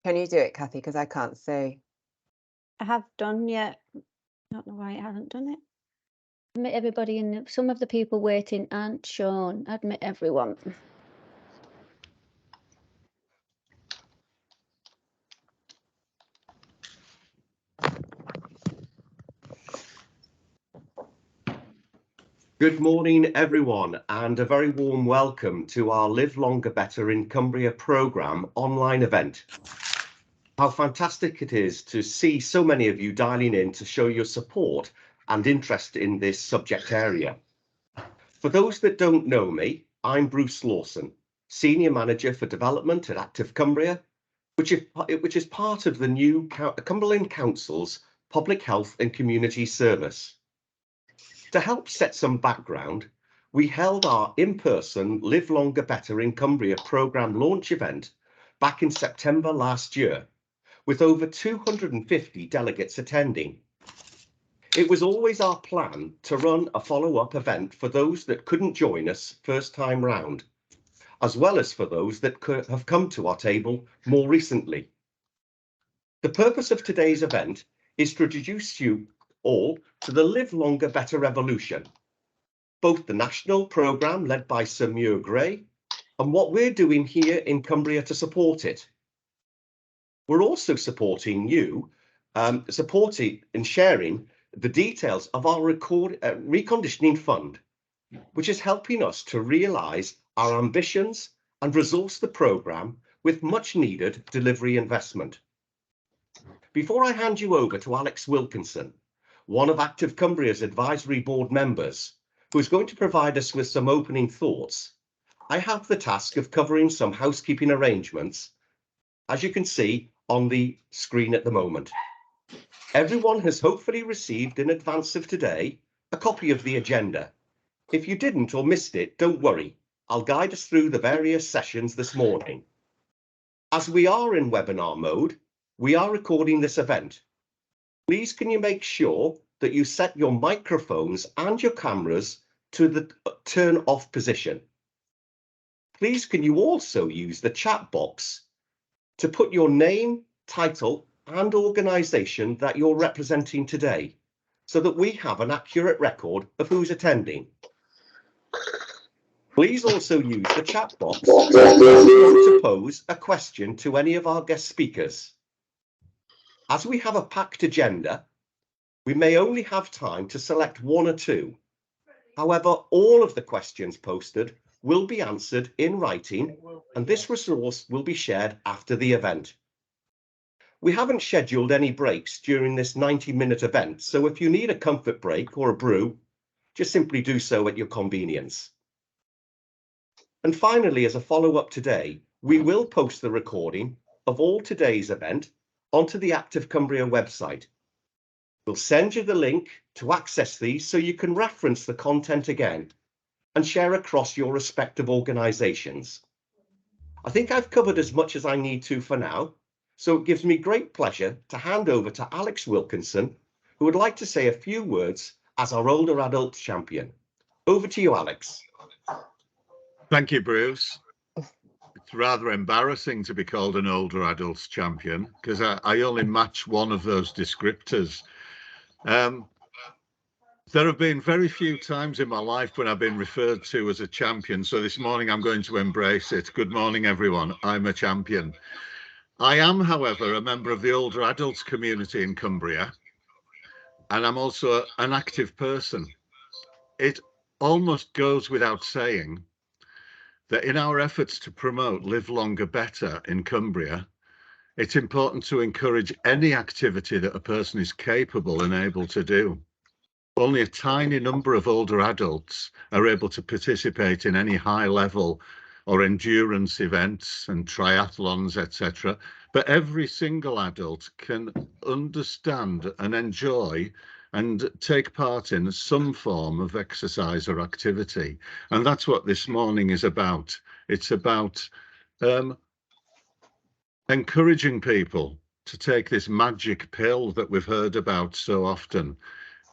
Can you do it, Kathy? Because I can't see. I have done, yeah. Don't know why it hasn't done it. Admit everybody in some of the people waiting aren't shown. Admit everyone. Good morning, everyone, and a very warm welcome to our Live Longer Better in Cumbria programme online event. How fantastic it is to see so many of you dialing in to show your support and interest in this subject area. For those that don't know me, I'm Bruce Lawson, Senior Manager for Development at Active Cumbria, which is part of the new Cumberland Council's Public Health and Community Service. To help set some background, we held our in-person Live Longer Better in Cumbria programme launch event back in September last year, with over 250 delegates attending. It was always our plan to run a follow-up event for those that couldn't join us first time round, as well as for those that have come to our table more recently. The purpose of today's event is to introduce you all to the Live Longer Better revolution, both the national programme led by Sir Muir Gray and what we're doing here in Cumbria to support it. We're also supporting you, supporting and sharing the details of our reconditioning fund, which is helping us to realise our ambitions and resource the programme with much needed delivery investment. Before I hand you over to Alex Wilkinson, one of Active Cumbria's advisory board members, who is going to provide us with some opening thoughts, I have the task of covering some housekeeping arrangements, as you can see on the screen at the moment. Everyone has hopefully received in advance of today a copy of the agenda. If you didn't or missed it, don't worry. I'll guide us through the various sessions this morning. As we are in webinar mode, we are recording this event. Please can you make sure that you set your microphones and your cameras to the turn off position. Please can you also use the chat box to put your name, title and organisation that you're representing today, so that we have an accurate record of who's attending. Please also use the chat box if you want to pose a question to any of our guest speakers. As we have a packed agenda, we may only have time to select one or two. However, all of the questions posted will be answered in writing, and this resource will be shared after the event. We haven't scheduled any breaks during this 90-minute event, so if you need a comfort break or a brew, just simply do so at your convenience. And finally, as a follow-up today, we will post the recording of all today's event onto the Active Cumbria website. We'll send you the link to access these so you can reference the content again and share across your respective organisations. I think I've covered as much as I need to for now, so it gives me great pleasure to hand over to Alex Wilkinson, who would like to say a few words as our Older Adults champion. Over to you, Alex. Thank you, Bruce. It's rather embarrassing to be called an Older Adults champion because I only match one of those descriptors. There have been very few times in my life when I've been referred to as a champion, so this morning I'm going to embrace it. Good morning, everyone. I'm a champion. I am, however, a member of the older adults community in Cumbria, and I'm also an active person. It almost goes without saying that in our efforts to promote Live Longer Better in Cumbria, it's important to encourage any activity that a person is capable and able to do. Only a tiny number of older adults are able to participate in any high level or endurance events and triathlons, etc. But every single adult can understand and enjoy and take part in some form of exercise or activity. And that's what this morning is about. It's about encouraging people to take this magic pill that we've heard about so often,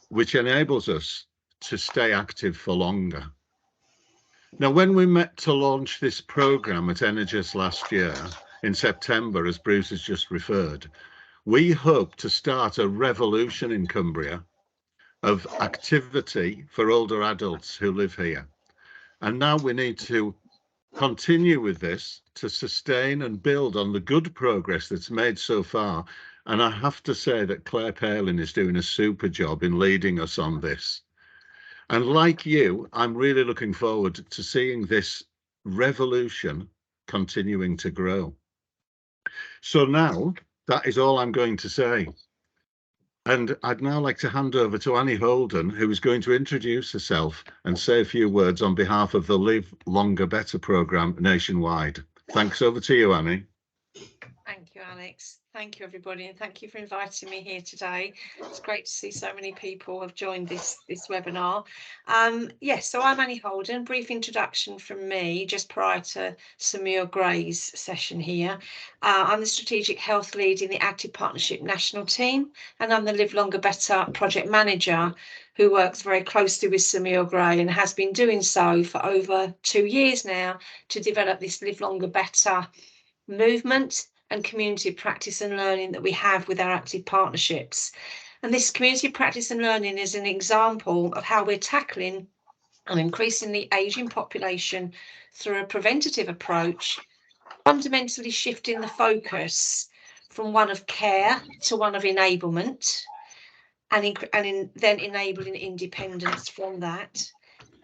which enables us to stay active for longer. Now, when we met to launch this programme at Energies last year, in September, as Bruce has just referred, we hope to start a revolution in Cumbria of activity for older adults who live here. And now we need to continue with this to sustain and build on the good progress that's made so far. And I have to say that Claire Palin is doing a super job in leading us on this. And like you, I'm really looking forward to seeing this revolution continuing to grow. So now that is all I'm going to say. And I'd now like to hand over to Annie Holden, who is going to introduce herself and say a few words on behalf of the Live Longer Better programme nationwide. Thanks. Over to you, Annie. Thank you, Alex. Thank you, everybody, and thank you for inviting me here today. It's great to see so many people have joined this webinar. Yes, so I'm Annie Holden. Brief introduction from me just prior to Sir Muir Gray's session here. I'm the Strategic Health Lead in the Active Partnership National Team, and I'm the Live Longer Better Project Manager, who works very closely with Sir Muir Gray and has been doing so for over 2 years now to develop this Live Longer Better movement and community practice and learning that we have with our active partnerships. And this community practice and learning is an example of how we're tackling an increasingly ageing population through a preventative approach, fundamentally shifting the focus from one of care to one of enablement, and then enabling independence from that.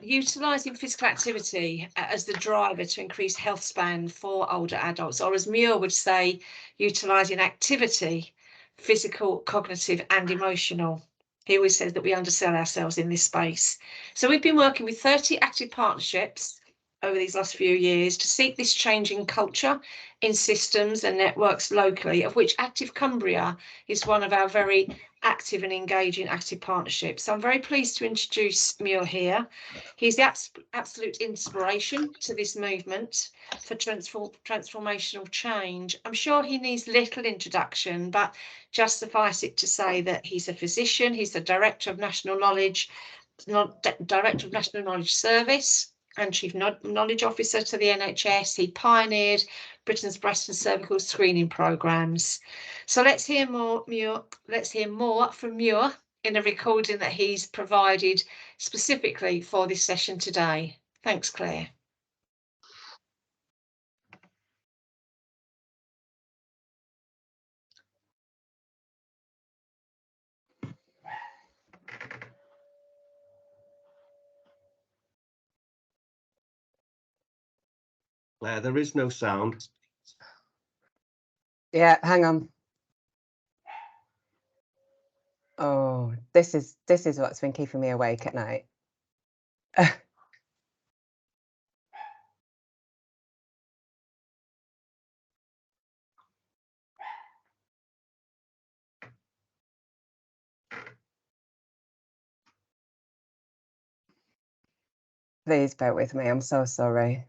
Utilising physical activity as the driver to increase health span for older adults, or as Muir would say, utilising activity, physical, cognitive and emotional. He always says that we undersell ourselves in this space. So we've been working with 30 active partnerships over these last few years to seek this change in culture, in systems and networks locally, of which Active Cumbria is one of our very active and engaging active partnerships. So I'm very pleased to introduce Muir here. He's the absolute inspiration to this movement for transformational change. I'm sure he needs little introduction, but just suffice it to say that he's a physician, he's the Director of National Knowledge Service and Chief Knowledge Officer to the NHS. He pioneered Britain's breast and cervical screening programmes. So let's hear more from Muir in a recording that he's provided specifically for this session today. Thanks, Claire. Claire, there is no sound. Yeah, hang on. Oh, this is what's been keeping me awake at night. Please bear with me. I'm so sorry.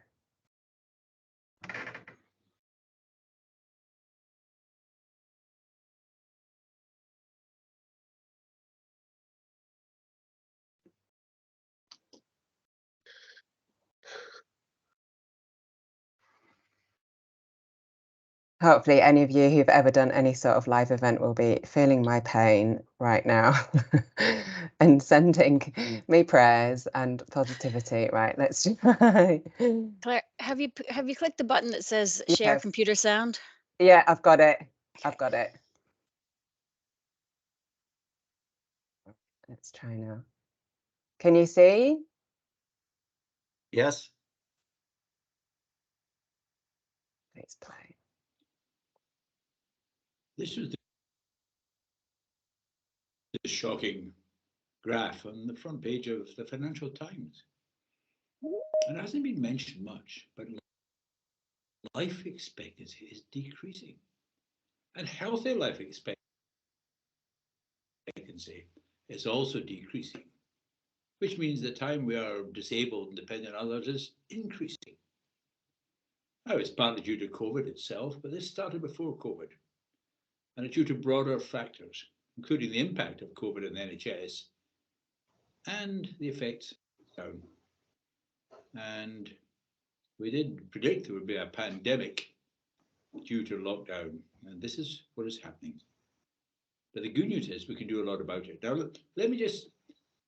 Hopefully any of you who've ever done any sort of live event will be feeling my pain right now and sending me prayers and positivity. Right, let's try. Claire, have you clicked the button that says share Yes. computer sound? Yeah, I've got it. I've got it. Let's try now. Can you see? Yes. Let's play. This was the shocking graph on the front page of the Financial Times. And it hasn't been mentioned much, but life expectancy is decreasing. And healthy life expectancy is also decreasing, which means the time we are disabled and dependent on others is increasing. Now, it's partly due to COVID itself, but this started before COVID. And it's due to broader factors, including the impact of COVID on the NHS and the effects down. And we did predict there would be a pandemic due to lockdown, and this is what is happening. But the good news is we can do a lot about it. Now, let me just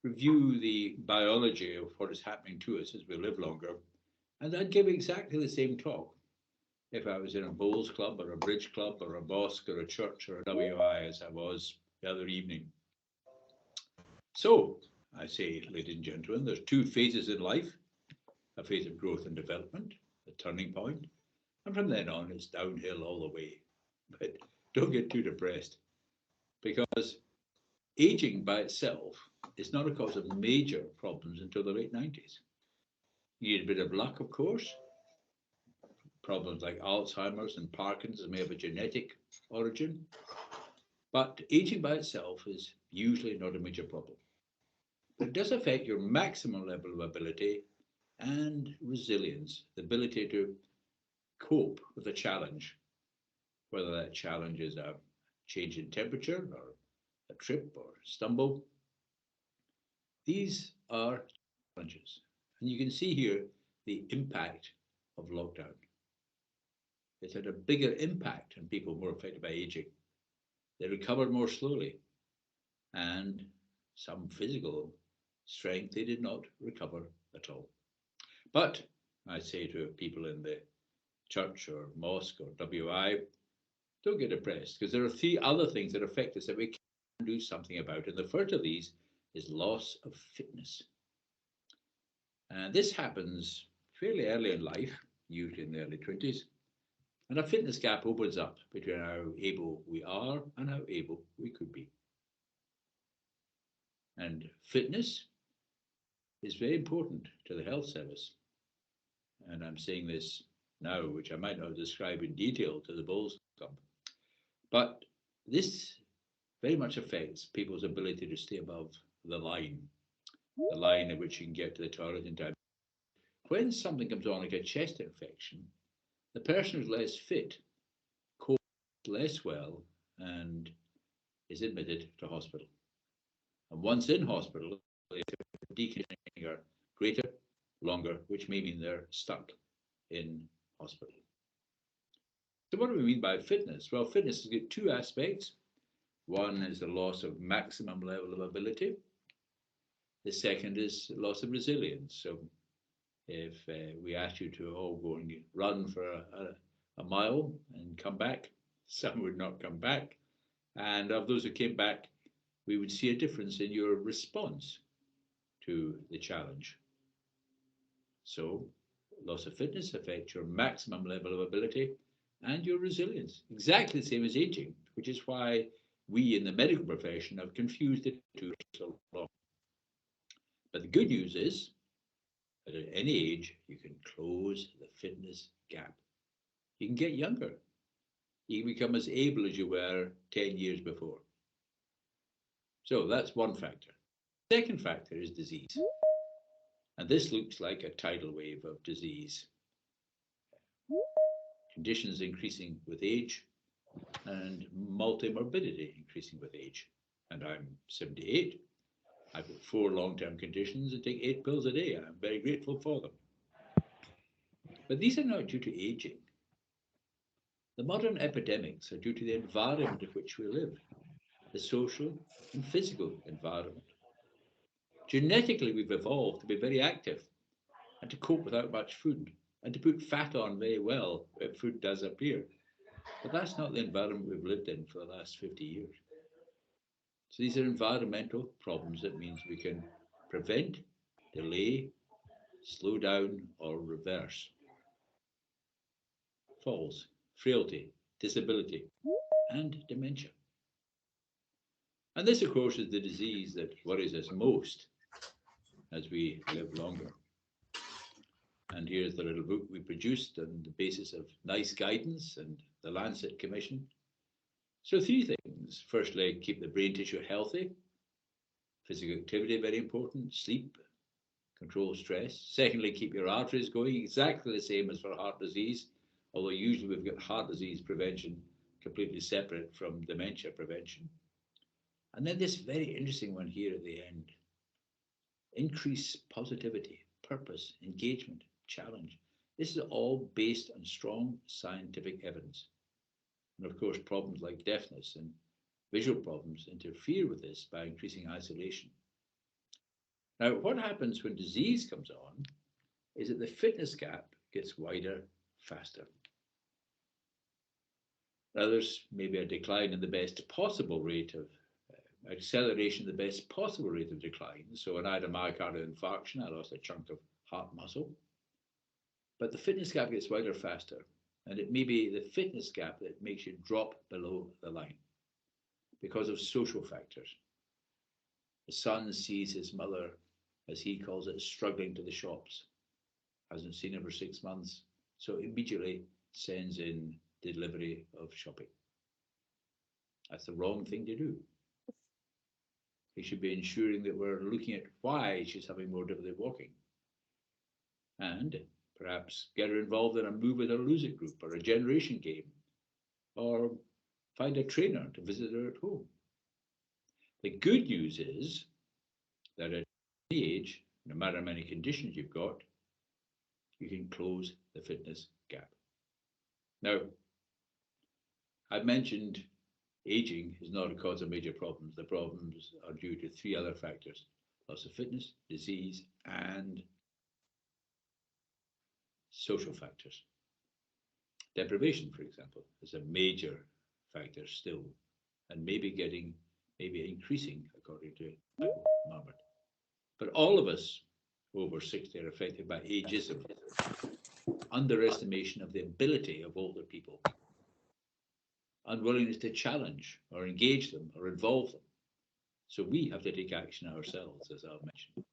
review the biology of what is happening to us as we live longer, and I'd give exactly the same talk if I was in a bowls club or a bridge club or a mosque or a church or a WI as I was the other evening. So I say, ladies and gentlemen, there's two phases in life, a phase of growth and development, a turning point, and from then on it's downhill all the way. But don't get too depressed, because aging by itself is not a cause of major problems until the late 90s. You need a bit of luck, of course. Problems like Alzheimer's and Parkinson's may have a genetic origin, but aging by itself is usually not a major problem. But it does affect your maximum level of ability and resilience, the ability to cope with a challenge, whether that challenge is a change in temperature or a trip or stumble. These are challenges, and you can see here the impact of lockdown. It's had a bigger impact on people more affected by aging. They recovered more slowly, and some physical strength they did not recover at all. But I say to people in the church or mosque or WI, don't get depressed, because there are three other things that affect us that we can do something about. And the first of these is loss of fitness. And this happens fairly early in life, usually in the early 20s. And a fitness gap opens up between how able we are and how able we could be. And fitness is very important to the health service. And I'm saying this now, which I might not describe in detail to the Bowls Club. But this very much affects people's ability to stay above the line at which you can get to the toilet in time. When something comes on like a chest infection, the person who's less fit copes less well and is admitted to hospital. And once in hospital, the deconditioning are greater, longer, which may mean they're stuck in hospital. So what do we mean by fitness? Well, fitness has got two aspects. One is the loss of maximum level of ability. The second is loss of resilience. So if we asked you to all go and run for a mile and come back, some would not come back. And of those who came back, we would see a difference in your response to the challenge. So loss of fitness affects your maximum level of ability and your resilience, exactly the same as aging, which is why we in the medical profession have confused the two so long. But the good news is that at any age, you can close the fitness gap. You can get younger. You can become as able as you were 10 years before. So that's one factor. The second factor is disease. And this looks like a tidal wave of disease. Conditions increasing with age and multimorbidity increasing with age. And I'm 78. I've got 4 long-term conditions and take 8 pills a day. I'm very grateful for them. But these are not due to aging. The modern epidemics are due to the environment in which we live, the social and physical environment. Genetically, we've evolved to be very active and to cope without much food and to put fat on very well when food does appear. But that's not the environment we've lived in for the last 50 years. So these are environmental problems. That means we can prevent, delay, slow down, or reverse falls, frailty, disability, and dementia. And this, of course, is the disease that worries us most as we live longer. And here's the little book we produced on the basis of NICE guidance and the Lancet Commission. So 3 things. Firstly, keep the brain tissue healthy. Physical activity, very important. Sleep, control stress. Secondly, keep your arteries going, exactly the same as for heart disease, although usually we've got heart disease prevention completely separate from dementia prevention. And then this very interesting one here at the end. Increase positivity, purpose, engagement, challenge. This is all based on strong scientific evidence. And of course, problems like deafness and visual problems interfere with this by increasing isolation. Now, what happens when disease comes on is that the fitness gap gets wider faster. Now, there's maybe a decline in the best possible rate of acceleration, the best possible rate of decline. So when I had a myocardial infarction, I lost a chunk of heart muscle. But the fitness gap gets wider faster. And it may be the fitness gap that makes you drop below the line because of social factors. The son sees his mother, as he calls it, struggling to the shops. Hasn't seen her for 6 months, so immediately sends in delivery of shopping. That's the wrong thing to do. We should be ensuring that we're looking at why she's having more difficulty walking. And perhaps get her involved in a move it or lose it group or a generation game, or find a trainer to visit her at home. The good news is that at any age, no matter how many conditions you've got, you can close the fitness gap. Now, I've mentioned aging is not a cause of major problems. The problems are due to 3 other factors: loss of fitness, disease, and social factors. Deprivation, for example, is a major factor still, and maybe increasing, according to Margaret. But all of us over 60 are affected by ageism, underestimation of the ability of older people, unwillingness to challenge or engage them or involve them. So we have to take action ourselves, as I've mentioned.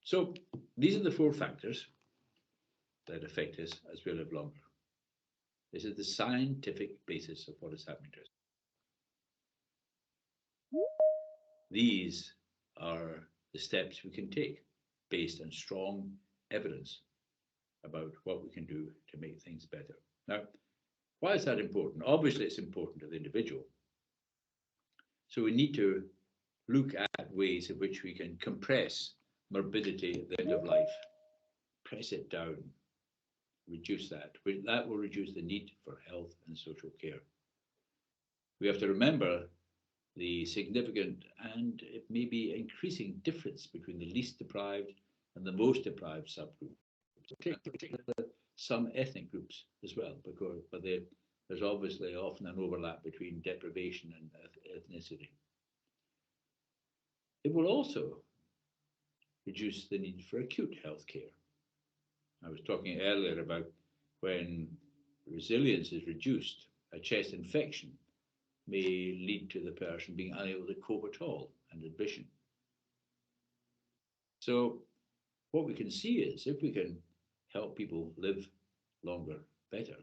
So these are the 4 factors that affect us as we live longer. This is the scientific basis of what is happening to us. These are the steps we can take based on strong evidence about what we can do to make things better. Now, why is that important? Obviously, it's important to the individual. So we need to look at ways in which we can compress morbidity at the end of life, press it down, reduce that. That will reduce the need for health and social care. We have to remember the significant and it may be increasing difference between the least deprived and the most deprived subgroup, particularly some ethnic groups as well, but there's obviously often an overlap between deprivation and ethnicity. It will also reduce the need for acute health care. I was talking earlier about when resilience is reduced, a chest infection may lead to the person being unable to cope at all and admission. So what we can see is if we can help people live longer, better,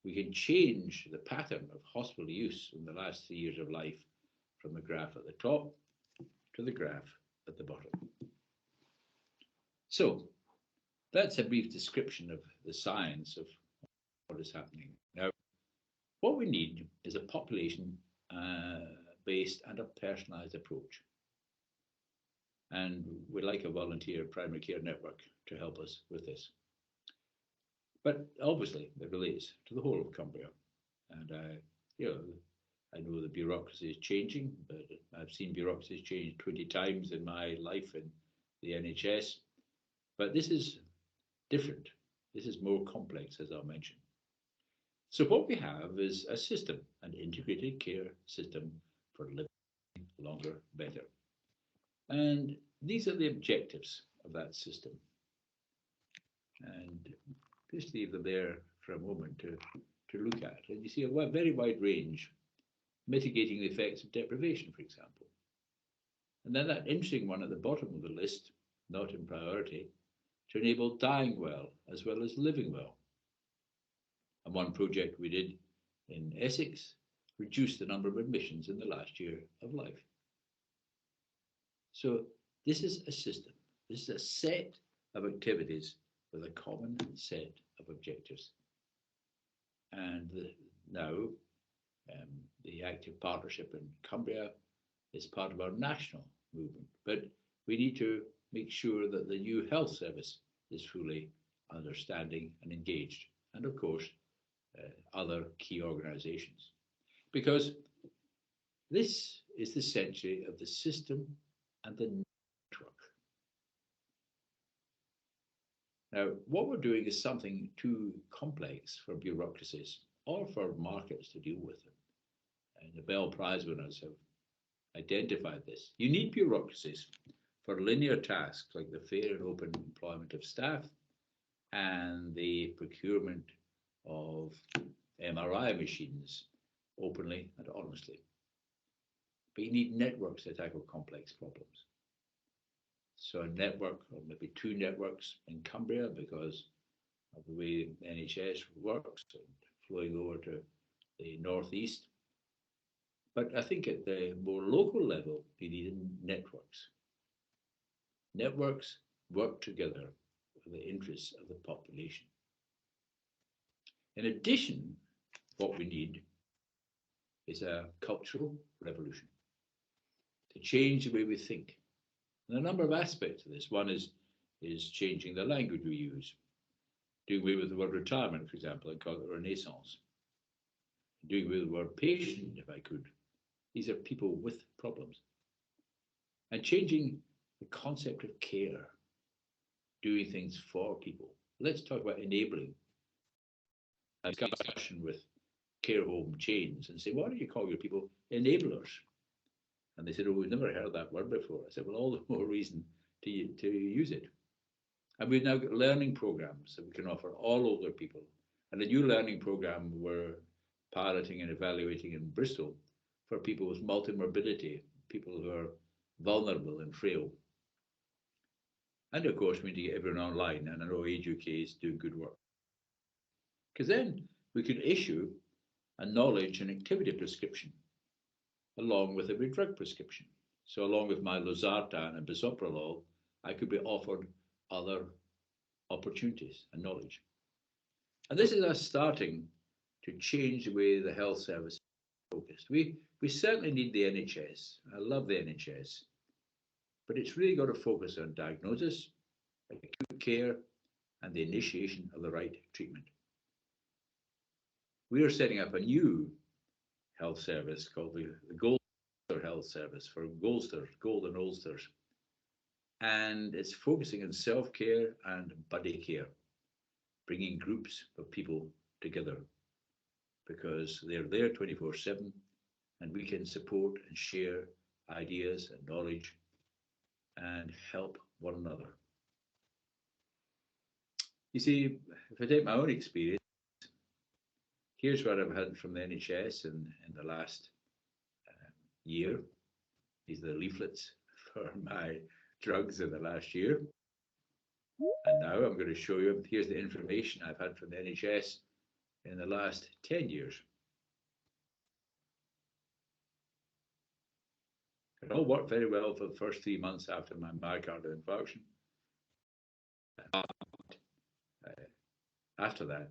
we can change the pattern of hospital use in the last 3 years of life from the graph at the top to the graph at the bottom. So that's a brief description of the science of what is happening. Now, what we need is a population-based and a personalised approach. And we'd like a volunteer primary care network to help us with this. But obviously, it relates to the whole of Cumbria. And I know the bureaucracy is changing, but I've seen bureaucracies change 20 times in my life in the NHS. But this is different. This is more complex, as I mentioned. So what we have is a system, an integrated care system for living longer, better. And these are the objectives of that system. And just leave them there for a moment to look at. And you see a very wide range, mitigating the effects of deprivation, for example. And then that interesting one at the bottom of the list, not in priority, to enable dying well as living well. And one project we did in Essex reduced the number of admissions in the last year of life. So this is a system. This is a set of activities with a common set of objectives. And now the active partnership in Cumbria is part of our national movement. But we need to make sure that the new health service is fully understanding and engaged. And of course, other key organisations, because this is the century of the system and the network. Now, what we're doing is something too complex for bureaucracies or for markets to deal with. And the Nobel Prize winners have identified this. You need bureaucracies for linear tasks like the fair and open employment of staff and the procurement of MRI machines openly and honestly. But you need networks to tackle complex problems. So a network, or maybe two networks in Cumbria, because of the way NHS works and flowing over to the northeast. But I think at the more local level, you need networks. Networks work together for the interests of the population. In addition, what we need is a cultural revolution to change the way we think. And a number of aspects of this. One is changing the language we use, doing away with the word retirement, for example, and call it renaissance. Doing away with the word patient, if I could. These are people with problems. And changing the concept of care, doing things for people. Let's talk about enabling. A discussion with care home chains and say, why do you call your people enablers? And they said, oh, we've never heard that word before. I said, well, all the more reason to use it. And we've now got learning programs that we can offer all older people. And a new learning program we're piloting and evaluating in Bristol for people with multimorbidity, people who are vulnerable and frail. And of course, we need to get everyone online. And I know Age UK is doing good work. Because then we could issue a knowledge and activity prescription along with every drug prescription. So along with my losartan and bisoprolol, I could be offered other opportunities and knowledge. And this is us starting to change the way the health service is focused. We certainly need the NHS. I love the NHS, but it's really got to focus on diagnosis, acute care, and the initiation of the right treatment. We are setting up a new health service called the Goldster Health Service for Goldster, Gold and Ulsters. And it's focusing on self-care and buddy care, bringing groups of people together because they're there 24/7 and we can support and share ideas and knowledge and help one another. You see, if I take my own experience, here's what I've had from the NHS in the last year. These are the leaflets for my drugs in the last year. And now I'm going to show you, here's the information I've had from the NHS in the last 10 years. It all worked very well for the first 3 months after my myocardial infarction. After that,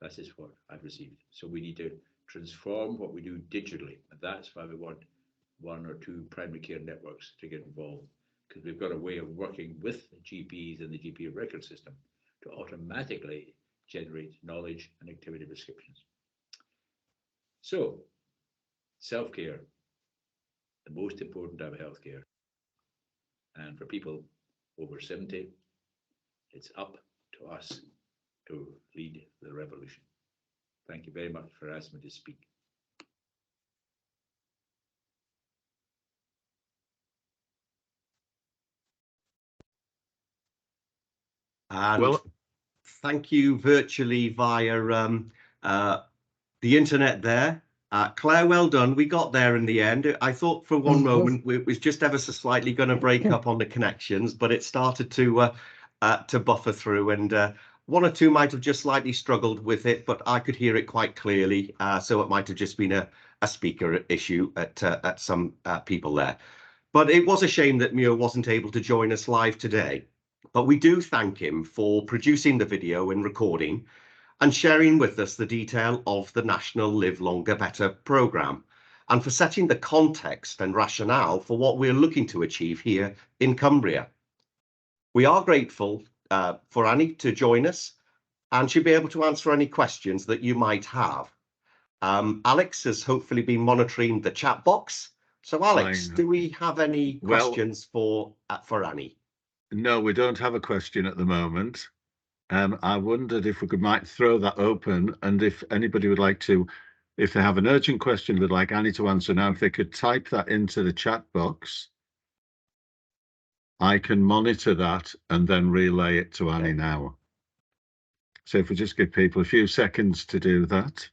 that is what I've received. So we need to transform what we do digitally. And that's why we want 1 or 2 primary care networks to get involved, because we've got a way of working with the GPs and the GP record system to automatically generate knowledge and activity prescriptions. So, self-care, the most important type of healthcare. And for people over 70, it's up to us to lead the revolution. Thank you very much for asking me to speak. And Well, thank you virtually via the internet there. Claire, well done. We got there in the end. I thought for one moment it was just ever so slightly going to break up on the connections, but it started to buffer through, and 1 or 2 might have just slightly struggled with it, but I could hear it quite clearly. So it might have just been a speaker issue at some people there. But it was a shame that Muir wasn't able to join us live today. But we do thank him for producing the video and recording and sharing with us the detail of the National Live Longer Better programme and for setting the context and rationale for what we're looking to achieve here in Cumbria. We are grateful for Annie to join us and she'll be able to answer any questions that you might have. Alex has hopefully been monitoring the chat box. So Alex, do we have any questions for Annie? No, we don't have a question at the moment. I wondered if we might throw that open, and if anybody would like to, if they have an urgent question they'd like Annie to answer now, if they could type that into the chat box, I can monitor that and then relay it to Annie now. So if we just give people a few seconds to do that.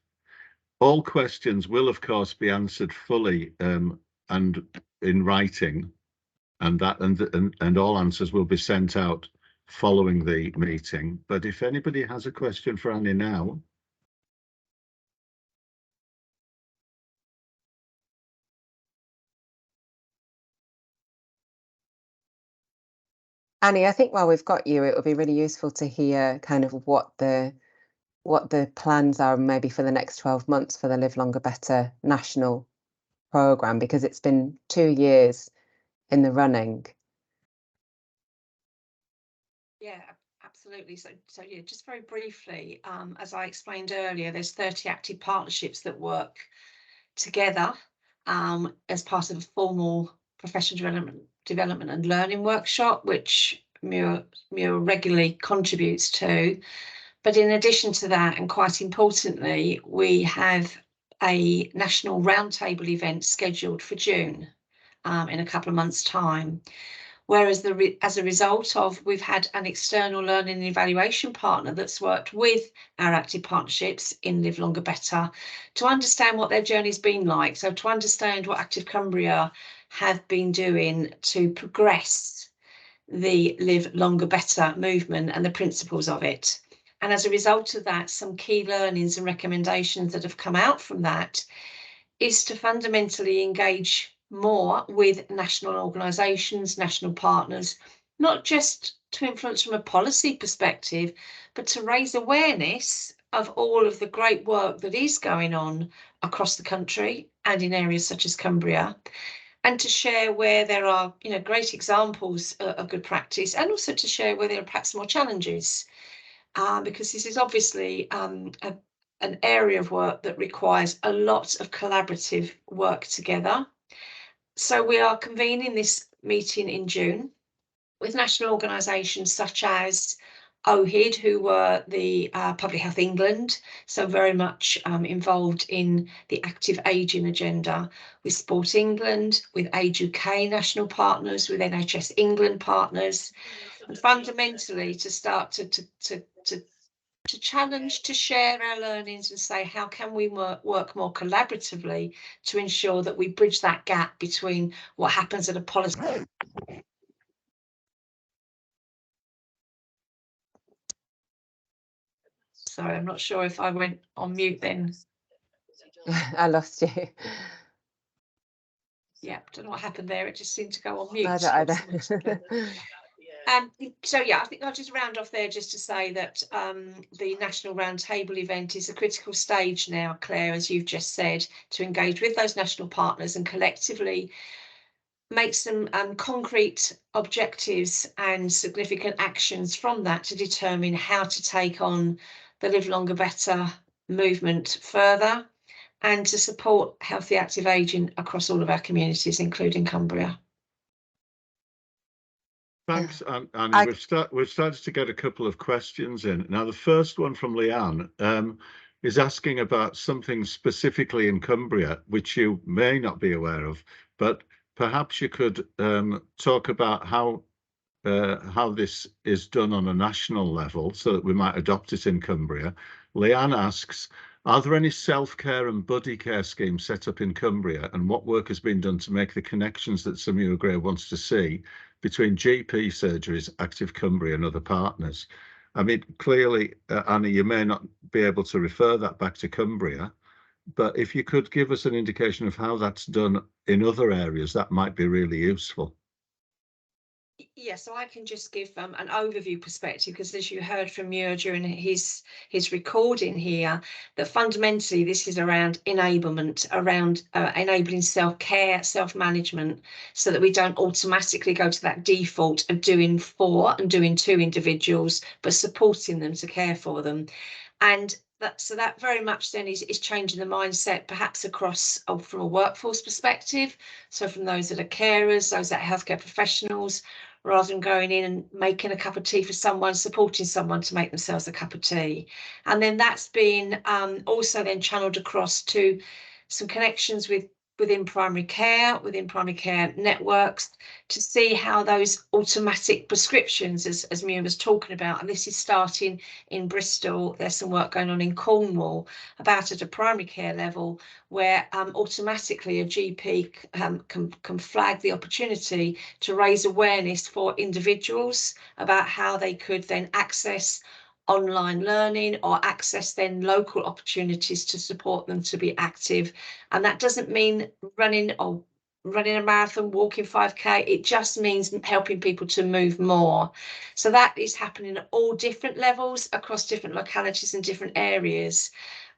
All questions will, of course, be answered fully and in writing, and all answers will be sent out following the meeting. But if anybody has a question for Annie now. Annie, I think while we've got you, it would be really useful to hear kind of what the plans are maybe for the next 12 months for the Live Longer Better national programme, because it's been 2 years in the running. Yeah, absolutely. So yeah, just very briefly, as I explained earlier, there's 30 active partnerships that work together as part of a formal professional development and learning workshop, which Muir regularly contributes to. But in addition to that, and quite importantly, we have a national roundtable event scheduled for June in a couple of months' time. Whereas as a result of, we've had an external learning and evaluation partner that's worked with our active partnerships in Live Longer Better to understand what their journey's been like. So to understand what Active Cumbria have been doing to progress the Live Longer Better movement and the principles of it. And as a result of that, some key learnings and recommendations that have come out from that is to fundamentally engage more with national organisations, national partners, not just to influence from a policy perspective, but to raise awareness of all of the great work that is going on across the country and in areas such as Cumbria, and to share where there are, great examples of good practice, and also to share where there are perhaps more challenges, because this is obviously an area of work that requires a lot of collaborative work together. So we are convening this meeting in June with national organisations such as OHID, who were the Public Health England, so very much involved in the active ageing agenda, with Sport England, with Age UK national partners, with NHS England partners, and fundamentally to start to challenge, to share our learnings and say, how can we work more collaboratively to ensure that we bridge that gap between what happens at a policy. Sorry, I'm not sure if I went on mute then. I lost you. Yeah, don't know what happened there. It just seemed to go on mute. I don't. So yeah, I think I'll just round off there just to say that the National Roundtable event is a critical stage now, Claire, as you've just said, to engage with those national partners and collectively make some concrete objectives and significant actions from that to determine how to take on the Live Longer Better movement further and to support healthy active ageing across all of our communities, including Cumbria. Thanks, Annie. We've started to get a couple of questions in. Now, the first one from Leanne is asking about something specifically in Cumbria, which you may not be aware of, but perhaps you could talk about how this is done on a national level so that we might adopt it in Cumbria. Leanne asks, are there any self-care and buddy care schemes set up in Cumbria, and what work has been done to make the connections that Sir Muir Gray wants to see between GP surgeries, Active Cumbria and other partners? I mean, clearly, Annie, you may not be able to refer that back to Cumbria, but if you could give us an indication of how that's done in other areas, that might be really useful. Yeah, so I can just give an overview perspective, because as you heard from Muir during his recording here, that fundamentally this is around enablement, around enabling self-care, self-management, so that we don't automatically go to that default of doing 4 and doing 2 individuals, but supporting them to care for them. And that very much then is changing the mindset, perhaps across from a workforce perspective. So from those that are carers, those that are healthcare professionals, rather than going in and making a cup of tea for someone, supporting someone to make themselves a cup of tea. And then that's been also then channeled across to some connections within primary care networks, to see how those automatic prescriptions, as Muir was talking about, and this is starting in Bristol, there's some work going on in Cornwall about at a primary care level, where automatically a GP can flag the opportunity to raise awareness for individuals about how they could then access online learning or access then local opportunities to support them to be active. And that doesn't mean running a marathon, walking 5K. It just means helping people to move more. So that is happening at all different levels across different localities and different areas.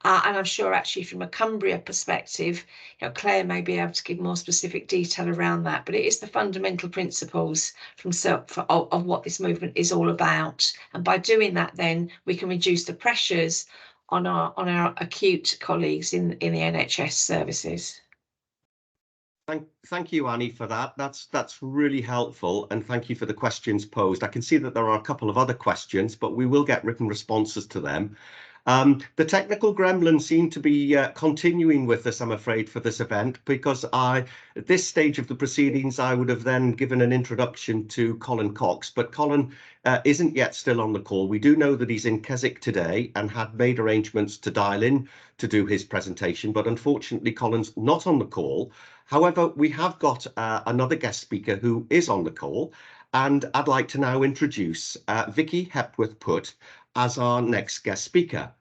And I'm sure actually from a Cumbria perspective, Claire may be able to give more specific detail around that, but it is the fundamental principles of what this movement is all about. And by doing that, then we can reduce the pressures on our acute colleagues in the NHS services. Thank you, Annie, for that. That's really helpful, and thank you for the questions posed. I can see that there are a couple of other questions, but we will get written responses to them. The technical gremlins seem to be continuing with us, I'm afraid, for this event, because at this stage of the proceedings, I would have then given an introduction to Colin Cox, but Colin isn't yet still on the call. We do know that he's in Keswick today and had made arrangements to dial in to do his presentation, but unfortunately, Colin's not on the call. However, we have got another guest speaker who is on the call, and I'd like to now introduce Vicky Hepworth-Putt as our next guest speaker.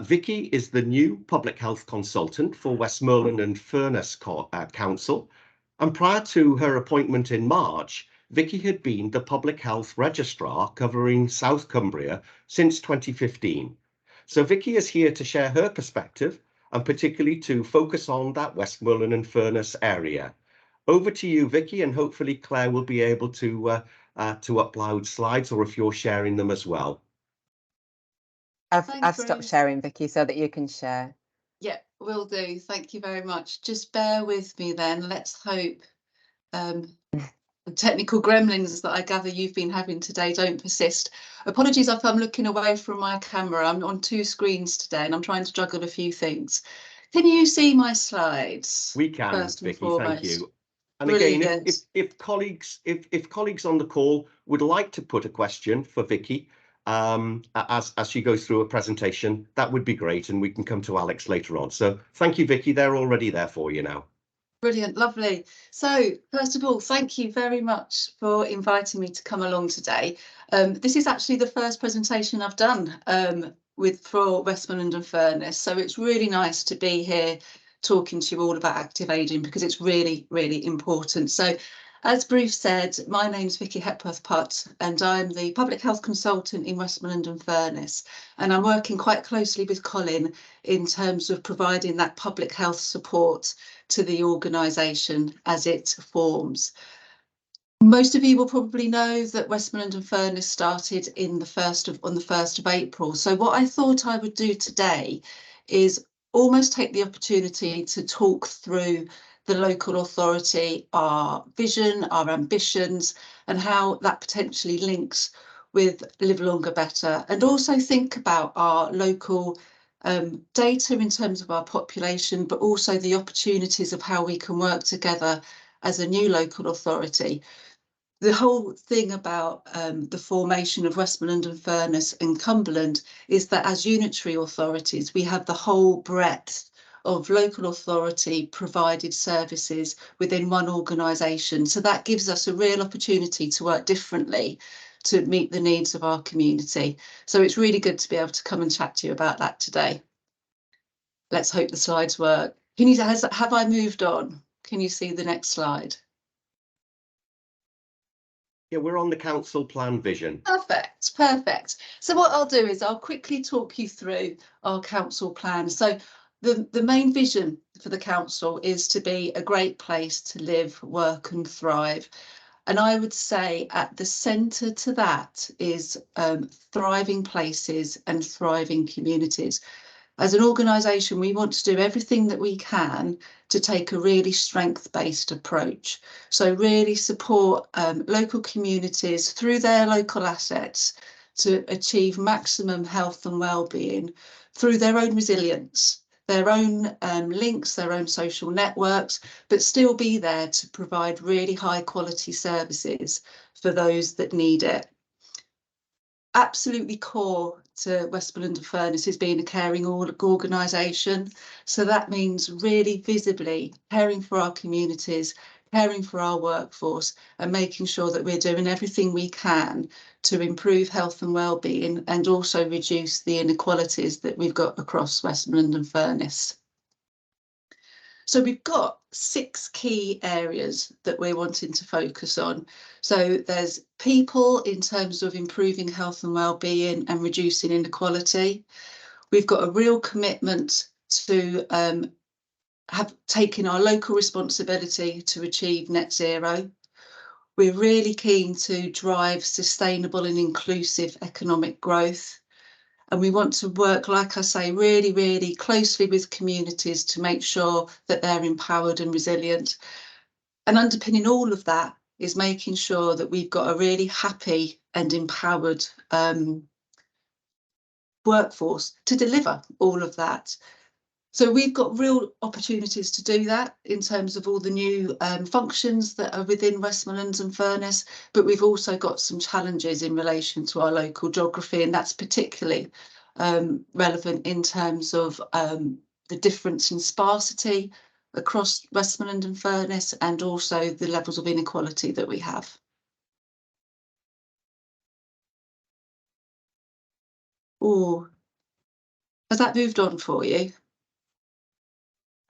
Vicky is the new public health consultant for Westmorland and Furness Council, and prior to her appointment in March, Vicky had been the public health registrar covering South Cumbria since 2015. So Vicky is here to share her perspective, and particularly to focus on that Westmorland and Furness area. Over to you, Vicky, and hopefully Claire will be able to upload slides, or if you're sharing them as well. I've stopped sharing, Vicky, so that you can share. Yeah, will do. Thank you very much. Just bear with me then. Let's hope the technical gremlins that I gather you've been having today don't persist. Apologies if I'm looking away from my camera. I'm on 2 screens today and I'm trying to juggle a few things. Can you see my slides? We can, first and Vicky, foremost? thank you. And Brilliant. again, if colleagues on the call would like to put a question for Vicky, as she goes through a presentation, that would be great, and we can come to Alex later on. So thank you, Vicky. They're already there for you now. Brilliant, lovely. So first of all, thank you very much for inviting me to come along today. This is actually the first presentation I've done for Westmorland and Furness, so it's really nice to be here talking to you all about active ageing, because it's really, really important. So as Bruce said, my name's Vicky Hepworth-Putt and I'm the public health consultant in Westmorland and Furness, and I'm working quite closely with Colin in terms of providing that public health support to the organisation as it forms. Most of you will probably know that Westmorland and Furness started on the 1st of April. So what I thought I would do today is almost take the opportunity to talk through the local authority, our vision, our ambitions, and how that potentially links with Live Longer Better, and also think about our local data in terms of our population, but also the opportunities of how we can work together as a new local authority. The whole thing about the formation of Westmorland and Furness and Cumberland is that as unitary authorities, we have the whole breadth of local authority provided services within one organisation. So that gives us a real opportunity to work differently to meet the needs of our community. So it's really good to be able to come and chat to you about that today. Let's hope the slides work. Have I moved on? Can you see the next slide? Yeah, we're on the council plan vision. Perfect, perfect. So what I'll do is I'll quickly talk you through our council plan. So the main vision for the council is to be a great place to live, work and thrive. And I would say at the centre to that is thriving places and thriving communities. As an organisation, we want to do everything that we can to take a really strength-based approach. So really support local communities through their local assets to achieve maximum health and well-being through their own resilience, their own links, their own social networks, but still be there to provide really high quality services for those that need it. Absolutely core to Westmorland and Furness is being a caring organisation. So that means really visibly caring for our communities, caring for our workforce and making sure that we're doing everything we can to improve health and well-being and also reduce the inequalities that we've got across Westmorland and Furness. So we've got 6 key areas that we're wanting to focus on. So there's people in terms of improving health and well-being and reducing inequality. We've got a real commitment to have taken our local responsibility to achieve net zero. We're really keen to drive sustainable and inclusive economic growth. And we want to work, like I say, really, really closely with communities to make sure that they're empowered and resilient. And underpinning all of that is making sure that we've got a really happy and empowered workforce to deliver all of that. So we've got real opportunities to do that in terms of all the new functions that are within Westmorland and Furness, but we've also got some challenges in relation to our local geography, and that's particularly relevant in terms of the difference in sparsity across Westmorland and Furness and also the levels of inequality that we have. Oh, has that moved on for you?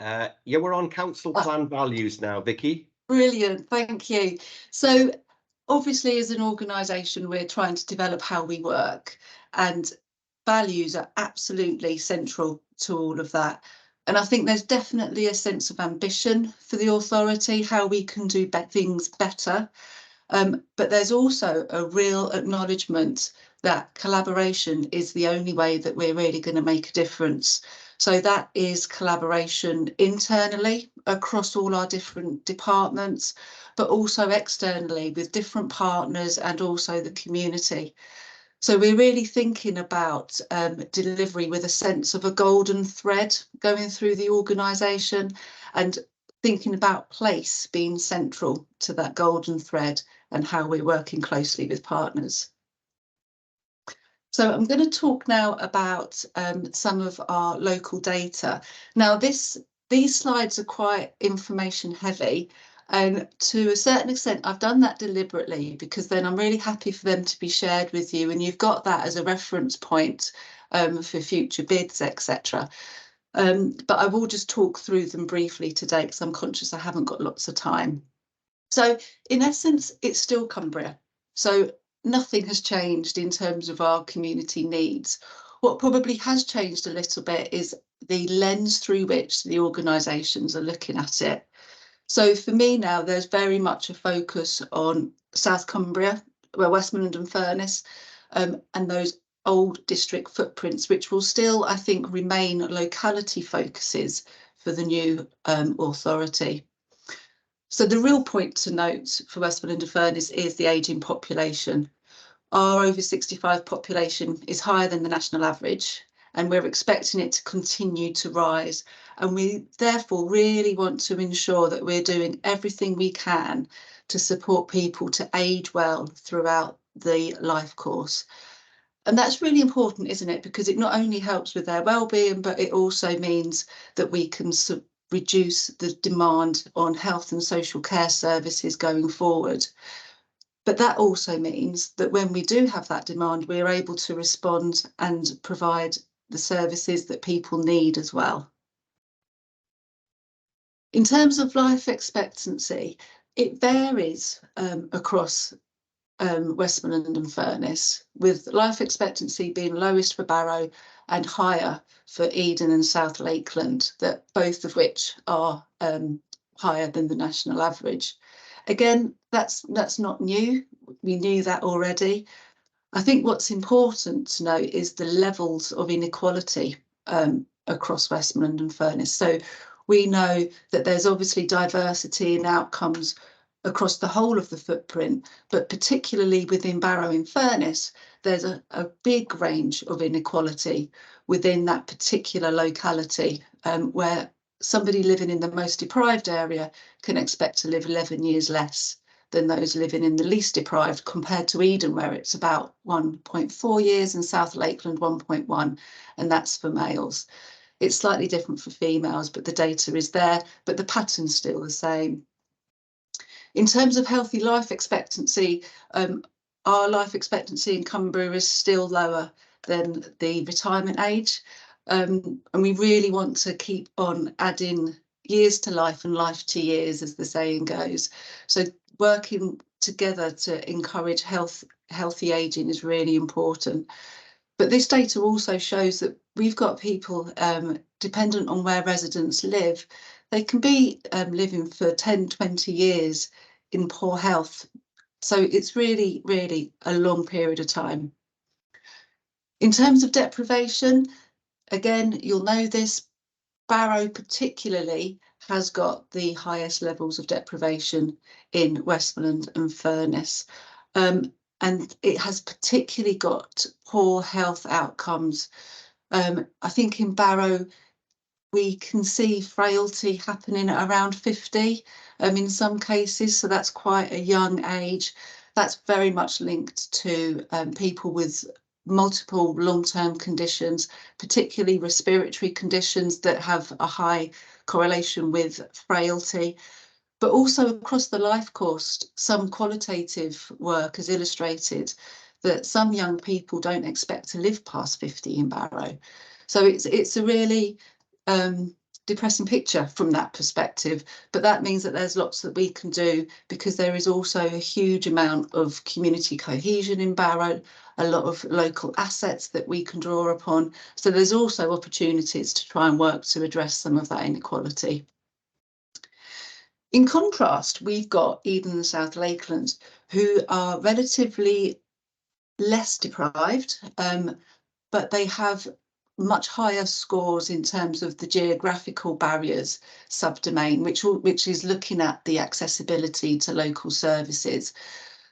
Yeah, we're on council plan values now, Vicky. Brilliant, thank you. So obviously as an organisation we're trying to develop how we work and values are absolutely central to all of that. And I think there's definitely a sense of ambition for the authority, how we can do things better. But there's also a real acknowledgement that collaboration is the only way that we're really going to make a difference. So that is collaboration internally across all our different departments, but also externally with different partners and also the community. So we're really thinking about delivery with a sense of a golden thread going through the organisation and thinking about place being central to that golden thread and how we're working closely with partners. So I'm going to talk now about some of our local data. Now these slides are quite information heavy, and to a certain extent I've done that deliberately because then I'm really happy for them to be shared with you and you've got that as a reference point for future bids, etc. But I will just talk through them briefly today because I'm conscious I haven't got lots of time. So in essence, it's still Cumbria. So nothing has changed in terms of our community needs. What probably has changed a little bit is the lens through which the organisations are looking at it. So for me now, there's very much a focus on South Cumbria, where Westmorland and Furness, and those old district footprints, which will still, I think, remain locality focuses for the new authority. So the real point to note for Westmorland and Furness is the ageing population. Our over 65 population is higher than the national average, and we're expecting it to continue to rise. And we therefore really want to ensure that we're doing everything we can to support people to age well throughout the life course. And that's really important, isn't it? Because it not only helps with their well-being, but it also means that we can reduce the demand on health and social care services going forward. But that also means that when we do have that demand, we're able to respond and provide the services that people need as well. In terms of life expectancy, it varies across Westmorland and Furness, with life expectancy being lowest for Barrow and higher for Eden and South Lakeland, that both of which are higher than the national average. Again, that's not new. We knew that already. I think what's important to note is the levels of inequality across Westmorland and Furness. So we know that there's obviously diversity in outcomes across the whole of the footprint, but particularly within Barrow and Furness, there's a big range of inequality within that particular locality, where somebody living in the most deprived area can expect to live 11 years less than those living in the least deprived, compared to Eden, where it's about 1.4 years, and South Lakeland 1.1, and that's for males. It's slightly different for females, but the data is there, but the pattern's still the same. In terms of healthy life expectancy, our life expectancy in Cumbria is still lower than the retirement age, and we really want to keep on adding years to life and life to years, as the saying goes. So working together to encourage healthy ageing is really important. But this data also shows that we've got people, dependent on where residents live, they can be living for 10, 20 years in poor health. So it's really, really a long period of time. In terms of deprivation, again, you'll know this, Barrow particularly has got the highest levels of deprivation in Westmorland and Furness. And it has particularly got poor health outcomes. I think in Barrow, we can see frailty happening at around 50 in some cases, so that's quite a young age. That's very much linked to people with multiple long-term conditions, particularly respiratory conditions that have a high correlation with frailty. But also across the life course, some qualitative work has illustrated that some young people don't expect to live past 50 in Barrow. So it's a really depressing picture from that perspective, but that means that there's lots that we can do, because there is also a huge amount of community cohesion in Barrow, a lot of local assets that we can draw upon. So there's also opportunities to try and work to address some of that inequality. In contrast, we've got Eden and South Lakeland, who are relatively less deprived, but they have much higher scores in terms of the geographical barriers subdomain, which is looking at the accessibility to local services.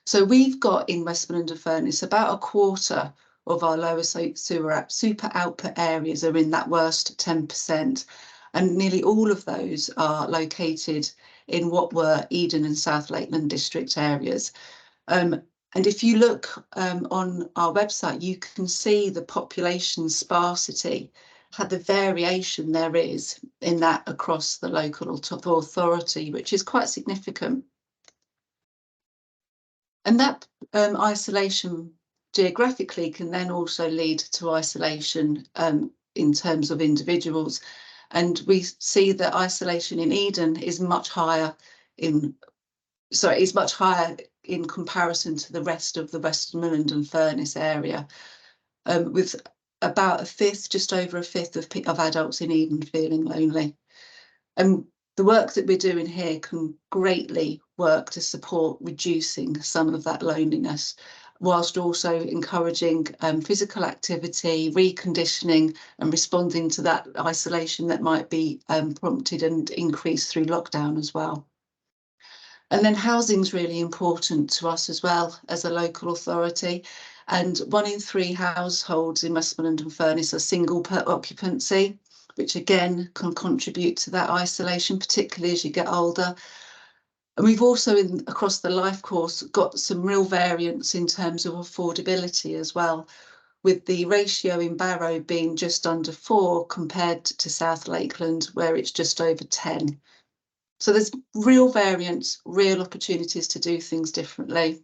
So we've got in Westmorland and Furness about a quarter of our lower super output areas are in that worst 10%, and nearly all of those are located in what were Eden and South Lakeland district areas. And if you look on our website, you can see the population sparsity, how the variation there is in that across the local authority, which is quite significant. And that isolation geographically can then also lead to isolation in terms of individuals. And we see that isolation in Eden is much higher in comparison to the rest of the Westmorland and Furness area, with about a fifth, just over a fifth of adults in Eden feeling lonely. And the work that we're doing here can greatly work to support reducing some of that loneliness, whilst also encouraging physical activity, reconditioning, and responding to that isolation that might be prompted and increased through lockdown as well. And then housing is really important to us as well as a local authority. And 1 in 3 households in Westmorland and Furness are single per occupancy, which again can contribute to that isolation, particularly as you get older. And we've also, across the life course, got some real variance in terms of affordability as well, with the ratio in Barrow being just under 4 compared to South Lakeland, where it's just over 10. So there's real variance, real opportunities to do things differently.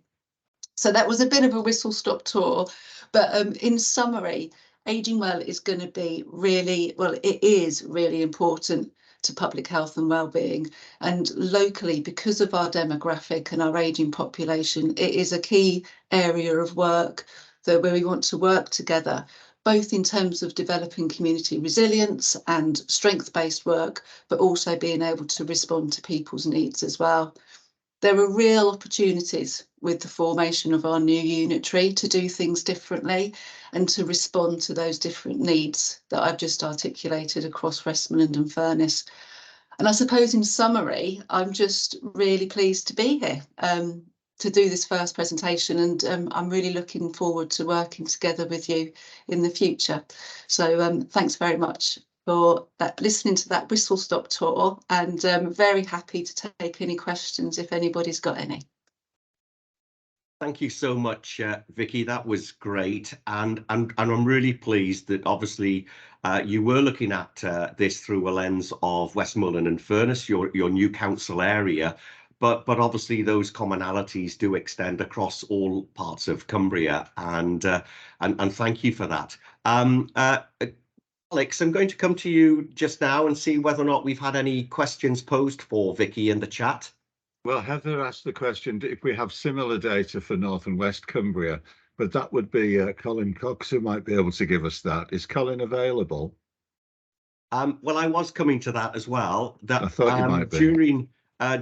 So that was a bit of a whistle-stop tour, but in summary, ageing well is going to be really, well, it is really important to public health and wellbeing. And locally, because of our demographic and our ageing population, it is a key area of work where we want to work together, both in terms of developing community resilience and strength-based work, but also being able to respond to people's needs as well. There are real opportunities with the formation of our new unitary to do things differently and to respond to those different needs that I've just articulated across Westmorland and Furness. And I suppose in summary, I'm just really pleased to be here to do this first presentation, and I'm really looking forward to working together with you in the future. So thanks very much for listening to that whistle-stop tour, and very happy to take any questions if anybody's got any. Thank you so much, Vicky. That was great, and I'm really pleased that obviously you were looking at this through a lens of Westmorland and Furness, your new council area, but obviously those commonalities do extend across all parts of Cumbria, and thank you for that. Alex, I'm going to come to you just now and see whether or not we've had any questions posed for Vicky in the chat. Well, Heather asked the question if we have similar data for North and West Cumbria, but that would be Colin Cox who might be able to give us that. Is Colin available? Well, I was coming to that as well. That I thought you might be.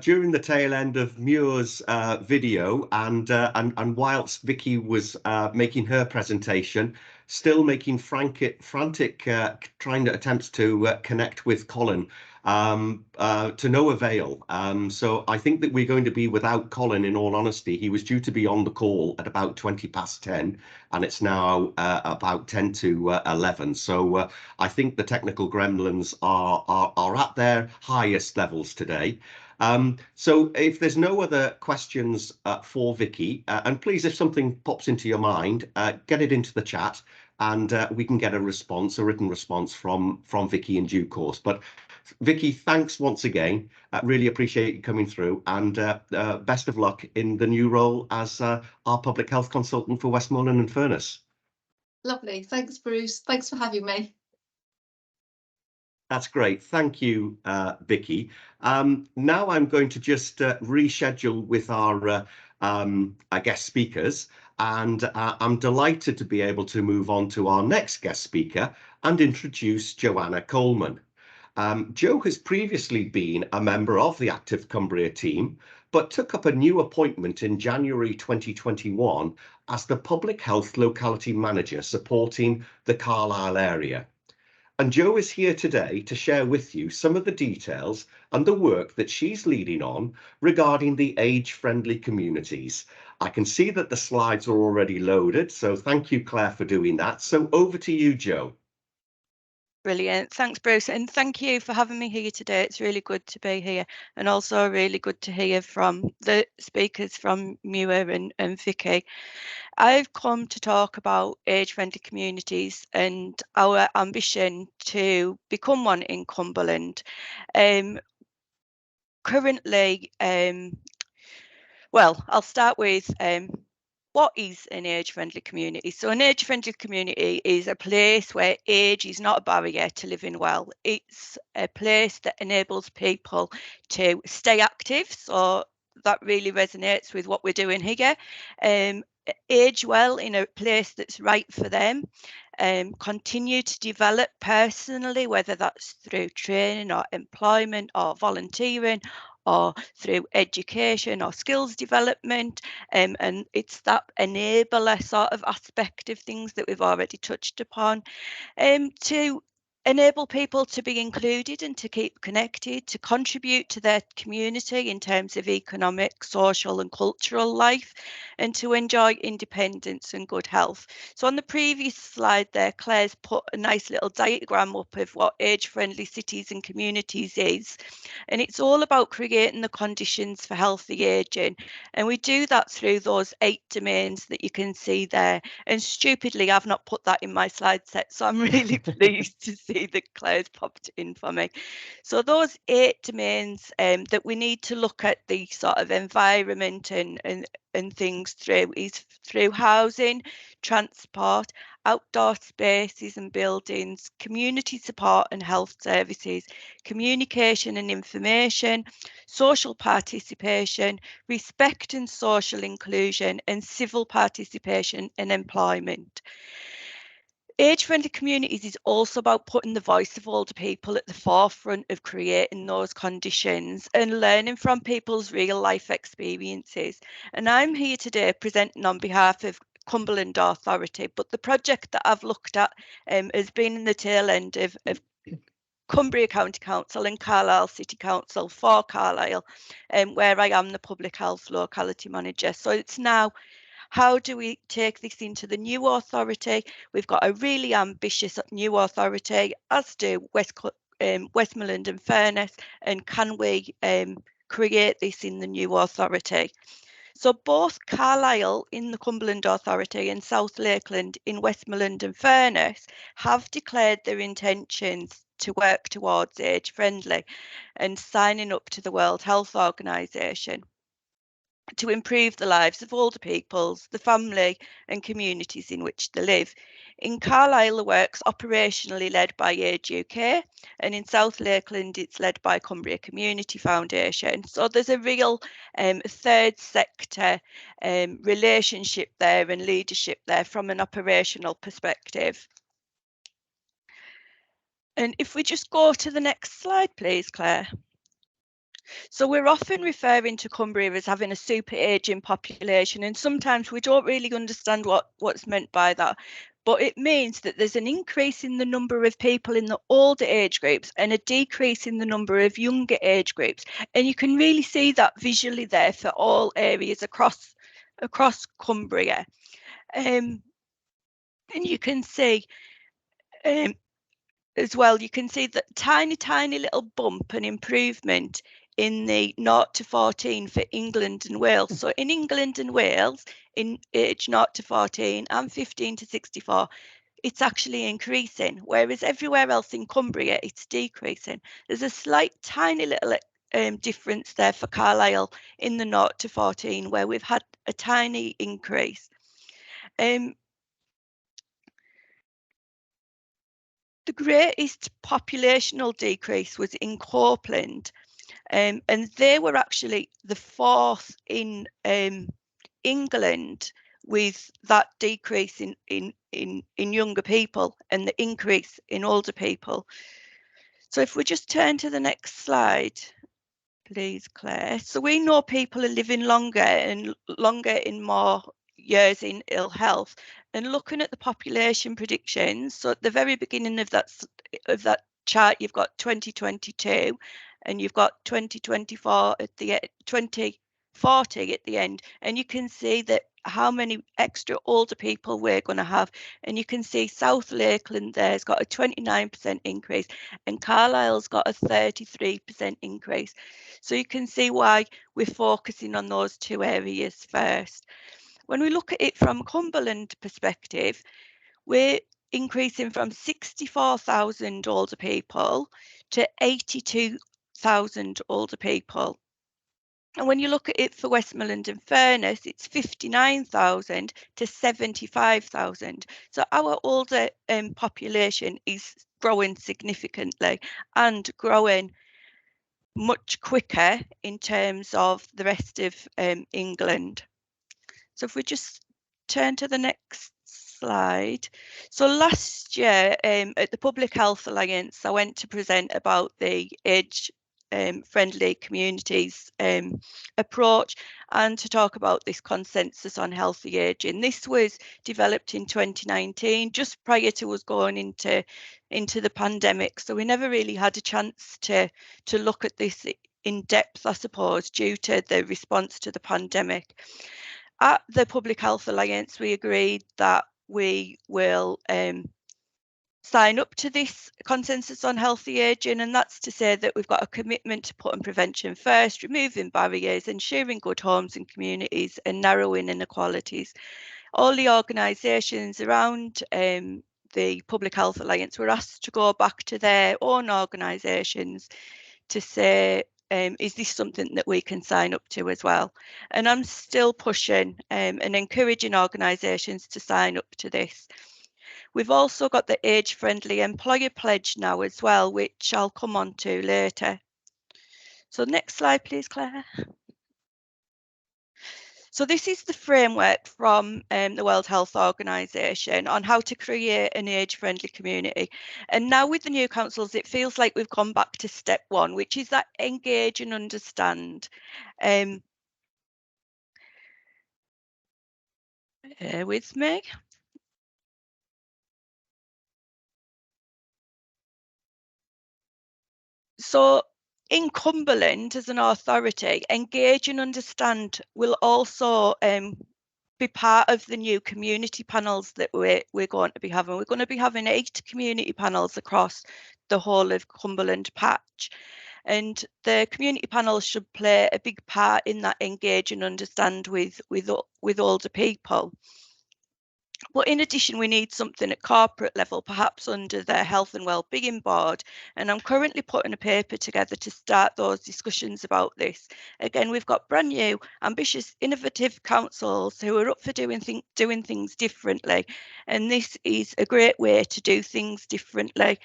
During the tail end of Muir's video, and whilst Vicky was making her presentation, still making frantic trying to attempts to connect with Colin, to no avail. So I think that we're going to be without Colin, in all honesty. He was due to be on the call at about 10:20, and it's now about 10 to 11. So I think the technical gremlins are at their highest levels today. So if there's no other questions for Vicky, and please, if something pops into your mind, get it into the chat, and we can get a written response from Vicky in due course. But Vicky, thanks once again. Really appreciate you coming through, and best of luck in the new role as our public health consultant for Westmorland and Furness. Lovely. Thanks, Bruce. Thanks for having me. That's great. Thank you, Vicky. Now I'm going to just reschedule with our guest speakers, and I'm delighted to be able to move on to our next guest speaker and introduce Joanna Coleman. Jo has previously been a member of the Active Cumbria team, but took up a new appointment in January 2021 as the Public Health Locality Manager supporting the Carlisle area. And Jo is here today to share with you some of the details and the work that she's leading on regarding the age-friendly communities. I can see that the slides are already loaded, so thank you, Claire, for doing that. So over to you, Jo. Brilliant. Thanks, Bruce. And thank you for having me here today. It's really good to be here, and also really good to hear from the speakers from Muir and Vicky. I've come to talk about age-friendly communities and our ambition to become one in Cumberland. Currently, well, I'll start with what is an age-friendly community? So an age-friendly community is a place where age is not a barrier to living well. It's a place that enables people to stay active. So that really resonates with what we're doing here. Age well in a place that's right for them. Continue to develop personally, whether that's through training or employment or volunteering, or through education or skills development, and it's that enabler sort of aspect of things that we've already touched upon, to enable people to be included and to keep connected, to contribute to their community in terms of economic, social and cultural life, and to enjoy independence and good health. So on the previous slide there, Claire's put a nice little diagram up of what age-friendly cities and communities is. And it's all about creating the conditions for healthy ageing. And we do that through those 8 domains that you can see there. And stupidly, I've not put that in my slide set, so I'm really pleased to see see that Claire's popped in for me. So those 8 domains that we need to look at the sort of environment and things through is through housing, transport, outdoor spaces and buildings, community support and health services, communication and information, social participation, respect and social inclusion, and civil participation and employment. Age-friendly communities is also about putting the voice of older people at the forefront of creating those conditions and learning from people's real life experiences. And I'm here today presenting on behalf of Cumberland Authority, but the project that I've looked at has been in the tail end of Cumbria County Council and Carlisle City Council for Carlisle, where I am the Public Health Locality Manager. So it's now, how do we take this into the new authority? We've got a really ambitious new authority, as do Westmorland and Furness, and can we create this in the new authority? So both Carlisle in the Cumberland Authority and South Lakeland in Westmorland and Furness have declared their intentions to work towards age friendly and signing up to the World Health Organization to improve the lives of older peoples, the family and communities in which they live. In Carlisle, the work's operationally led by Age UK, and in South Lakeland, it's led by Cumbria Community Foundation. So there's a real third sector relationship there and leadership there from an operational perspective. And if we just go to the next slide, please, Claire. So we're often referring to Cumbria as having a super ageing population, and sometimes we don't really understand what's meant by that. But it means that there's an increase in the number of people in the older age groups and a decrease in the number of younger age groups. And you can really see that visually there for all areas across Cumbria. And you can see as well, you can see that tiny little bump and improvement in the 0 to 14 for England and Wales. So in England and Wales, in age 0 to 14 and 15 to 64, it's actually increasing, whereas everywhere else in Cumbria, it's decreasing. There's a slight tiny little difference there for Carlisle in the 0 to 14, where we've had a tiny increase. The greatest populational decrease was in Copeland, and they were actually the 4th in England, with that decrease in younger people and the increase in older people. So if we just turn to the next slide, please, Claire. So we know people are living longer and longer in more years in ill health, and looking at the population predictions, so at the very beginning of that chart, you've got 2022 and you've got 2024 at the 2040 at the end, and you can see that how many extra older people we're going to have, and you can see South Lakeland there's got a 29% increase and Carlisle's got a 33% increase. So you can see why we're focusing on those 2 areas first. When we look at it from Cumberland perspective, we're increasing from 64,000 older people to 82,000 older people. And when you look at it for Westmorland and Furness, it's 59,000 to 75,000. So our older population is growing significantly and growing much quicker in terms of the rest of England. So if we just turn to the next slide. So last year at the Public Health Alliance, I went to present about the age friendly communities approach and to talk about this consensus on healthy ageing. This was developed in 2019, just prior to us going into the pandemic. So we never really had a chance to look at this in depth, I suppose, due to the response to the pandemic. At the Public Health Alliance, we agreed that we will sign up to this consensus on healthy ageing, and that's to say that we've got a commitment to putting prevention first, removing barriers, ensuring good homes and communities, and narrowing inequalities. All the organisations around the the Public Health Alliance were asked to go back to their own organisations to say, is this something that we can sign up to as well? And I'm still pushing and encouraging organisations to sign up to this. We've also got the age-friendly employer pledge now as well, which I'll come on to later. So next slide, please, Claire. So this is the framework from the World Health Organization on how to create an age-friendly community. And now with the new councils, it feels like we've gone back to step one, which is that engage and understand. Bear with me. So in Cumberland, as an authority, engage and understand will also be part of the new community panels that we're going to be having. We're going to be having 8 community panels across the whole of Cumberland patch. And the community panels should play a big part in that engage and understand with older people. But in addition, we need something at corporate level, perhaps under the Health and Wellbeing Board. And I'm currently putting a paper together to start those discussions about this. Again, we've got brand new, ambitious, innovative councils who are up for doing things differently. And this is a great way to do things differently.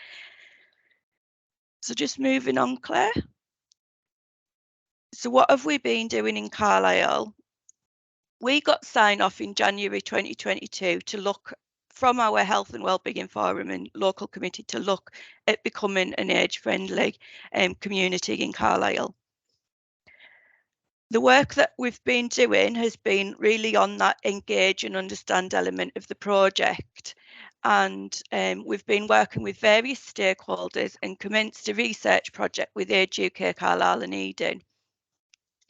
So just moving on, Claire. So what have we been doing in Carlisle? We got sign off in January 2022 to look from our Health and Wellbeing Forum and local committee to look at becoming an age-friendly community in Carlisle. The work that we've been doing has been really on that engage and understand element of the project. And we've been working with various stakeholders and commenced a research project with Age UK, Carlisle and Eden.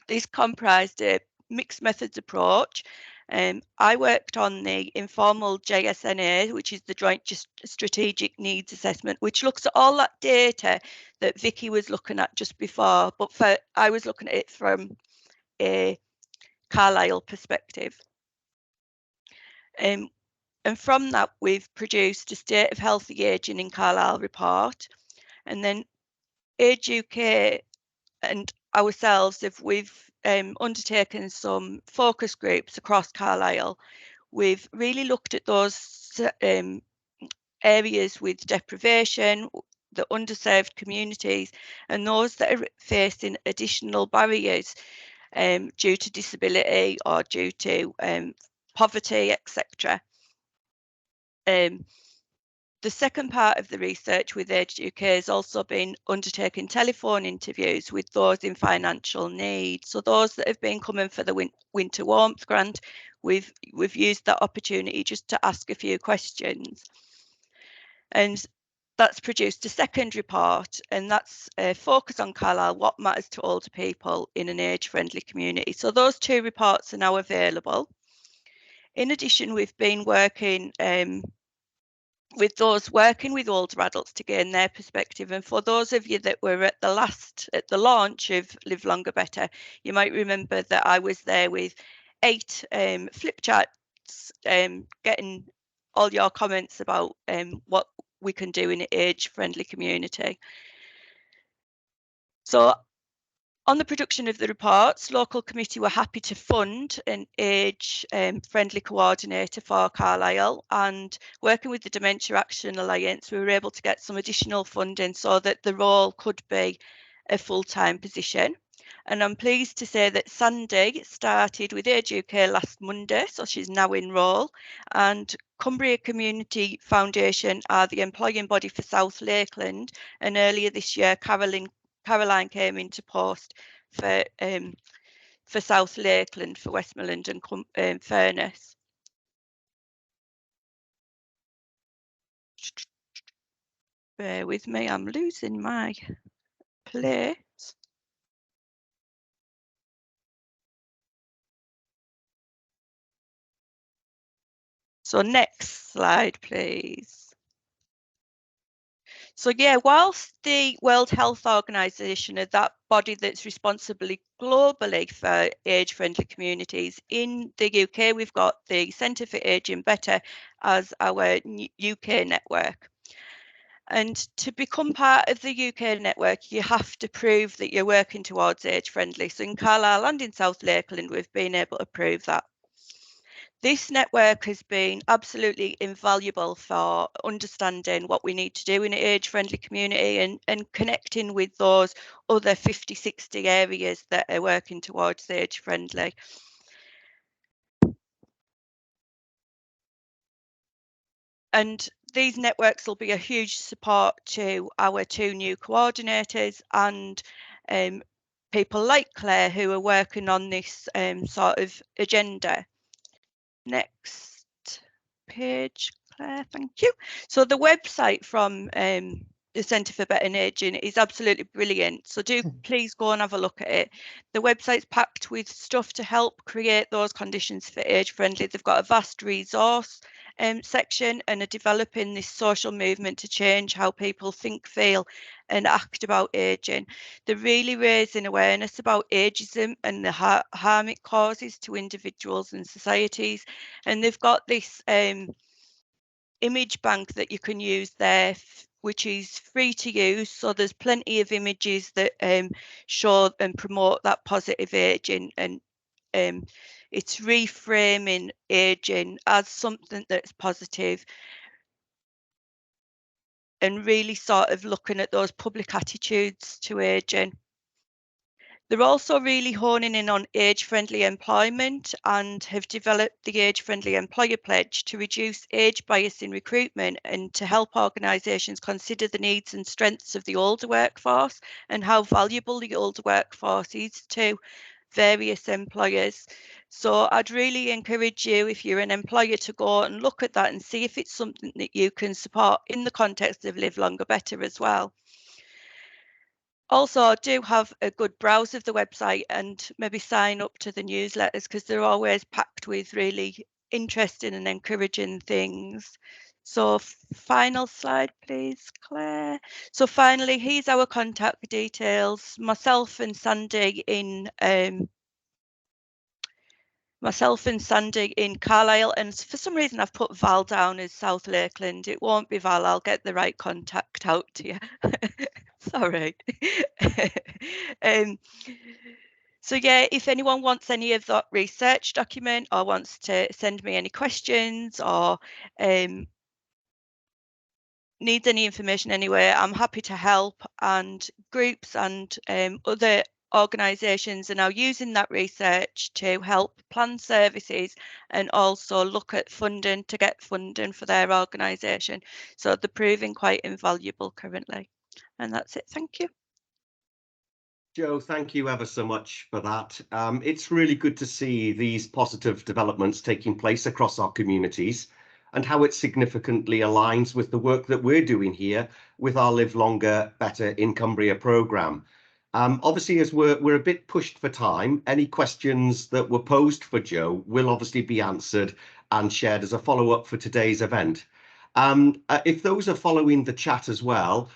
This comprised a mixed methods approach. I worked on the informal JSNA, which is the Joint Strategic Needs Assessment, which looks at all that data that Vicky was looking at just before, but I was looking at it from a Carlisle perspective. And from that, we've produced a State of Healthy Ageing in Carlisle report. And then Age UK and ourselves, we've undertaken some focus groups across Carlisle. We've really looked at those areas with deprivation, the underserved communities, and those that are facing additional barriers due to disability or due to poverty, etc. The second part of the research with Age UK has also been undertaking telephone interviews with those in financial need. So those that have been coming for the Winter Warmth Grant, we've used that opportunity just to ask a few questions. And that's produced a second report, and that's a focus on Carlisle, what matters to older people in an age-friendly community. So those 2 reports are now available. In addition, we've been working with those working with older adults to gain their perspective. And for those of you that were at the launch of Live Longer Better, you might remember that I was there with 8 flip charts, getting all your comments about what we can do in an age-friendly community. So on the production of the reports, local committee were happy to fund an age-friendly coordinator for Carlisle, and working with the Dementia Action Alliance, we were able to get some additional funding so that the role could be a full-time position. And I'm pleased to say that Sandy started with Age UK last Monday, so she's now in role, and Cumbria Community Foundation are the employing body for South Lakeland, and earlier this year Caroline came into post for South Lakeland for Westmorland and Furness. Bear with me, I'm losing my place. So next slide, please. So yeah, whilst the World Health Organization is that body that's responsible globally for age-friendly communities, in the UK we've got the Centre for Ageing Better as our UK network. And to become part of the UK network, you have to prove that you're working towards age-friendly. So in Carlisle and in South Lakeland, we've been able to prove that. This network has been absolutely invaluable for understanding what we need to do in an age-friendly community and connecting with those other 50, 60 areas that are working towards age-friendly. And these networks will be a huge support to our 2 new coordinators and people like Claire who are working on this sort of agenda. Next page, Claire, thank you. So the website from the Centre for Better Ageing is absolutely brilliant. So do please go and have a look at it. The website's packed with stuff to help create those conditions for age-friendly. They've got a vast resource section and are developing this social movement to change how people think, feel and act about ageing. They're really raising awareness about ageism and the harm it causes to individuals and societies. And they've got this image bank that you can use there, which is free to use. So there's plenty of images that show and promote that positive ageing, and it's reframing ageing as something that's positive and really sort of looking at those public attitudes to ageing. They're also really honing in on age-friendly employment and have developed the Age-Friendly Employer Pledge to reduce age bias in recruitment and to help organisations consider the needs and strengths of the older workforce and how valuable the older workforce is to various employers. So I'd really encourage you, if you're an employer, to go and look at that and see if it's something that you can support in the context of Live Longer Better as well. Also, do have a good browse of the website and maybe sign up to the newsletters because they're always packed with really interesting and encouraging things. So final slide, please, Claire. So finally, here's our contact details. Myself and Sandy in Carlisle, and for some reason I've put Val down as South Lakeland. It won't be Val. I'll get the right contact out to you. Sorry. So yeah, if anyone wants any of that research document or wants to send me any questions or needs any information anyway, I'm happy to help. And groups and other organisations are now using that research to help plan services and also look at funding to get funding for their organisation. So they're proving quite invaluable currently. And that's it. Thank you. Jo, thank you ever so much for that. It's really good to see these positive developments taking place across our communities and how it significantly aligns with the work that we're doing here with our Live Longer Better in Cumbria programme. Obviously, as we're a bit pushed for time, any questions that were posed for Jo will obviously be answered and shared as a follow-up for today's event. If those are following the chat as well,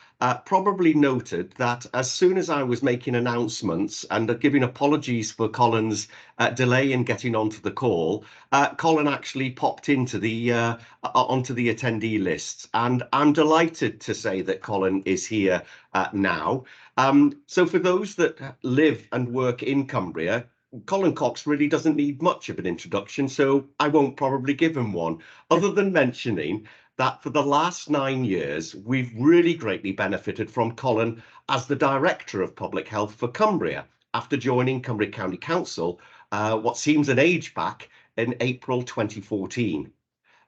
probably noted that as soon as I was making announcements and giving apologies for Colin's delay in getting onto the call, Colin actually popped into the onto the attendee lists, and I'm delighted to say that Colin is here now. So for those that live and work in Cumbria, Colin Cox really doesn't need much of an introduction, so I won't probably give him one, other than mentioning that for the last 9 years, we've really greatly benefited from Colin as the Director of Public Health for Cumbria after joining Cumberland County Council, what seems an age back, in April 2014.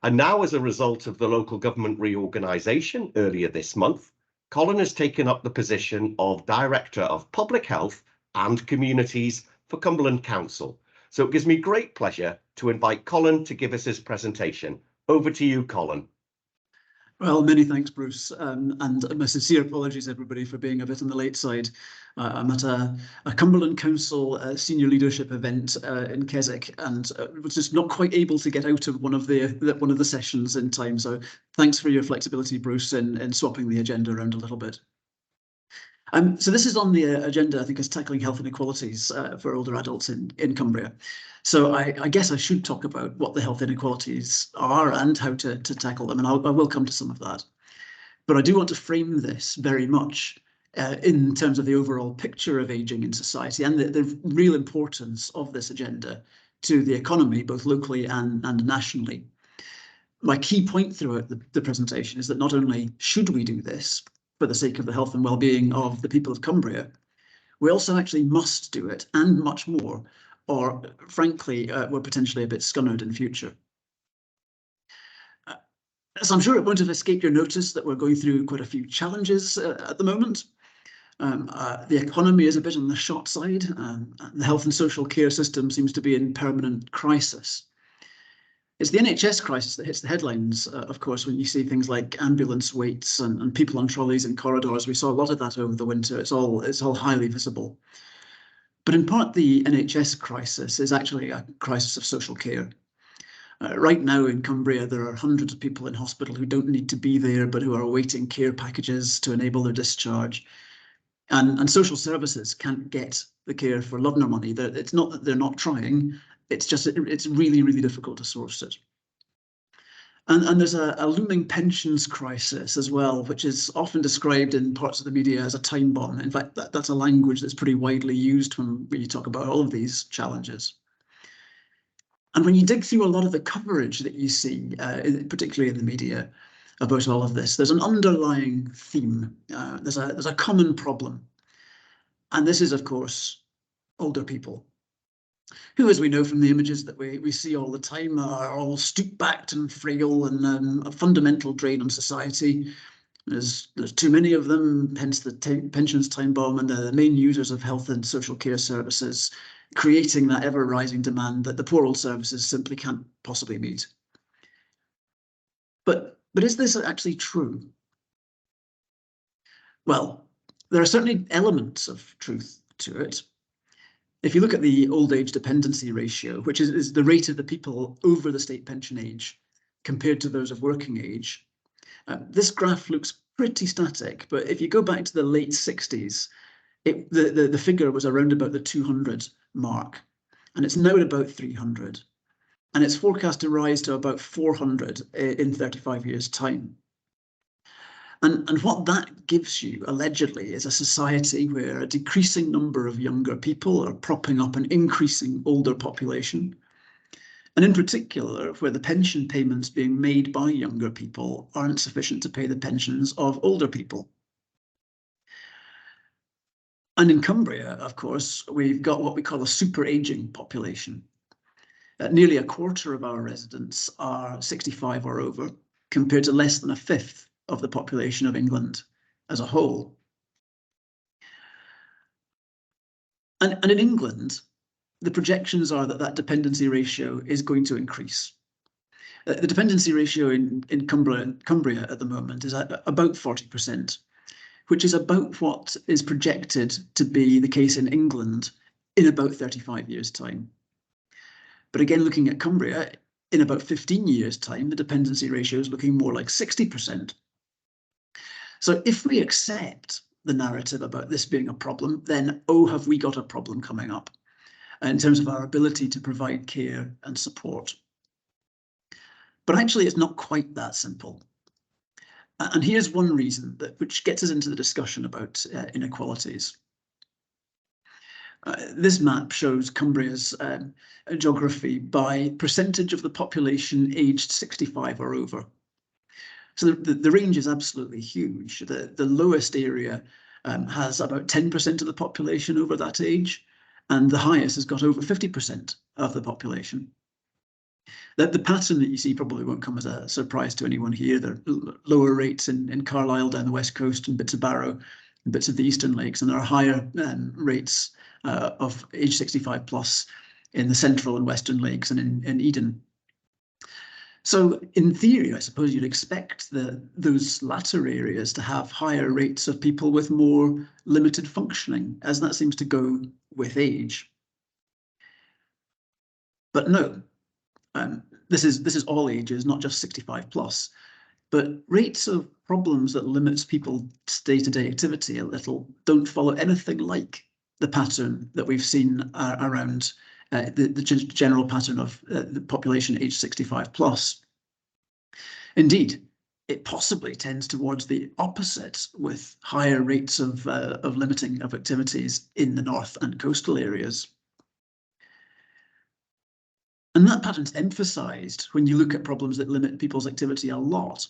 And now, as a result of the local government reorganisation earlier this month, Colin has taken up the position of Director of Public Health and Communities for Cumberland Council. So it gives me great pleasure to invite Colin to give us his presentation. Over to you, Colin. Well, many thanks, Bruce, and my sincere apologies, everybody, for being a bit on the late side. I'm at a Cumberland Council senior leadership event in Keswick, and was just not quite able to get out of one of the sessions in time. So thanks for your flexibility, Bruce, in swapping the agenda around a little bit. So this is on the agenda, I think, as tackling health inequalities for older adults in Cumbria. So I guess I should talk about what the health inequalities are and how to tackle them, and I will come to some of that. But I do want to frame this very much in terms of the overall picture of ageing in society and the real importance of this agenda to the economy, both locally and nationally. My key point throughout the presentation is that not only should we do this for the sake of the health and well-being of the people of Cumbria, we also actually must do it, and much more, or frankly, we're potentially a bit scunnered in future. So I'm sure it won't have escaped your notice that we're going through quite a few challenges at the moment. The economy is a bit on the short side. The health and social care system seems to be in permanent crisis. It's the NHS crisis that hits the headlines, of course, when you see things like ambulance waits and people on trolleys in corridors. We saw a lot of that over the winter. It's all highly visible. But in part, the NHS crisis is actually a crisis of social care. Right now in Cumbria, there are hundreds of people in hospital who don't need to be there, but who are awaiting care packages to enable their discharge. And social services can't get the care for love nor money. It's not that they're not trying, it's just it's really, really difficult to source it. And there's a looming pensions crisis as well, which is often described in parts of the media as a time bomb. In fact, that's a language that's pretty widely used when you talk about all of these challenges. And when you dig through a lot of the coverage that you see, particularly in the media, about all of this, there's an underlying theme. There's a common problem. And this is, of course, older people, who, as we know from the images that we see all the time, are all stoop-backed and frail and a fundamental drain on society. There's too many of them, hence the pensions time bomb, and they're the main users of health and social care services, creating that ever-rising demand that the poor old services simply can't possibly meet. But is this actually true? Well, there are certainly elements of truth to it. If you look at the old age dependency ratio, which is the rate of the people over the state pension age compared to those of working age, this graph looks pretty static. But if you go back to the late 60s, the figure was around about the 200 mark, and it's now at about 300. And it's forecast to rise to about 400 in 35 years' time. And what that gives you, allegedly, is a society where a decreasing number of younger people are propping up an increasing older population. And in particular, where the pension payments being made by younger people aren't sufficient to pay the pensions of older people. And in Cumbria, of course, we've got what we call a super aging population. Nearly a quarter of our residents are 65 or over, compared to less than a fifth of the population of England as a whole. And in England, the projections are that dependency ratio is going to increase. The dependency ratio in Cumbria at the moment is at about 40%, which is about what is projected to be the case in England in about 35 years' time. But again, looking at Cumbria, in about 15 years' time, the dependency ratio is looking more like 60%. So if we accept the narrative about this being a problem, then, oh, have we got a problem coming up in terms of our ability to provide care and support. But actually, it's not quite that simple. And here's one reason which gets us into the discussion about inequalities. This map shows Cumbria's geography by percentage of the population aged 65 or over. So the range is absolutely huge. The lowest area has about 10% of the population over that age, and the highest has got over 50% of the population. The pattern that you see probably won't come as a surprise to anyone here. There are lower rates in Carlisle down the west coast and bits of Barrow and bits of the Eastern Lakes, and there are higher rates of age 65 plus in the Central and Western Lakes and in Eden. So in theory, I suppose you'd expect those latter areas to have higher rates of people with more limited functioning, as that seems to go with age. But no, this is all ages, not just 65 plus. But rates of problems that limits people's day-to-day activity a little don't follow anything like the pattern that we've seen around the general pattern of the population aged 65 plus. Indeed, it possibly tends towards the opposite, with higher rates of limiting of activities in the north and coastal areas. And that pattern's emphasised when you look at problems that limit people's activity a lot.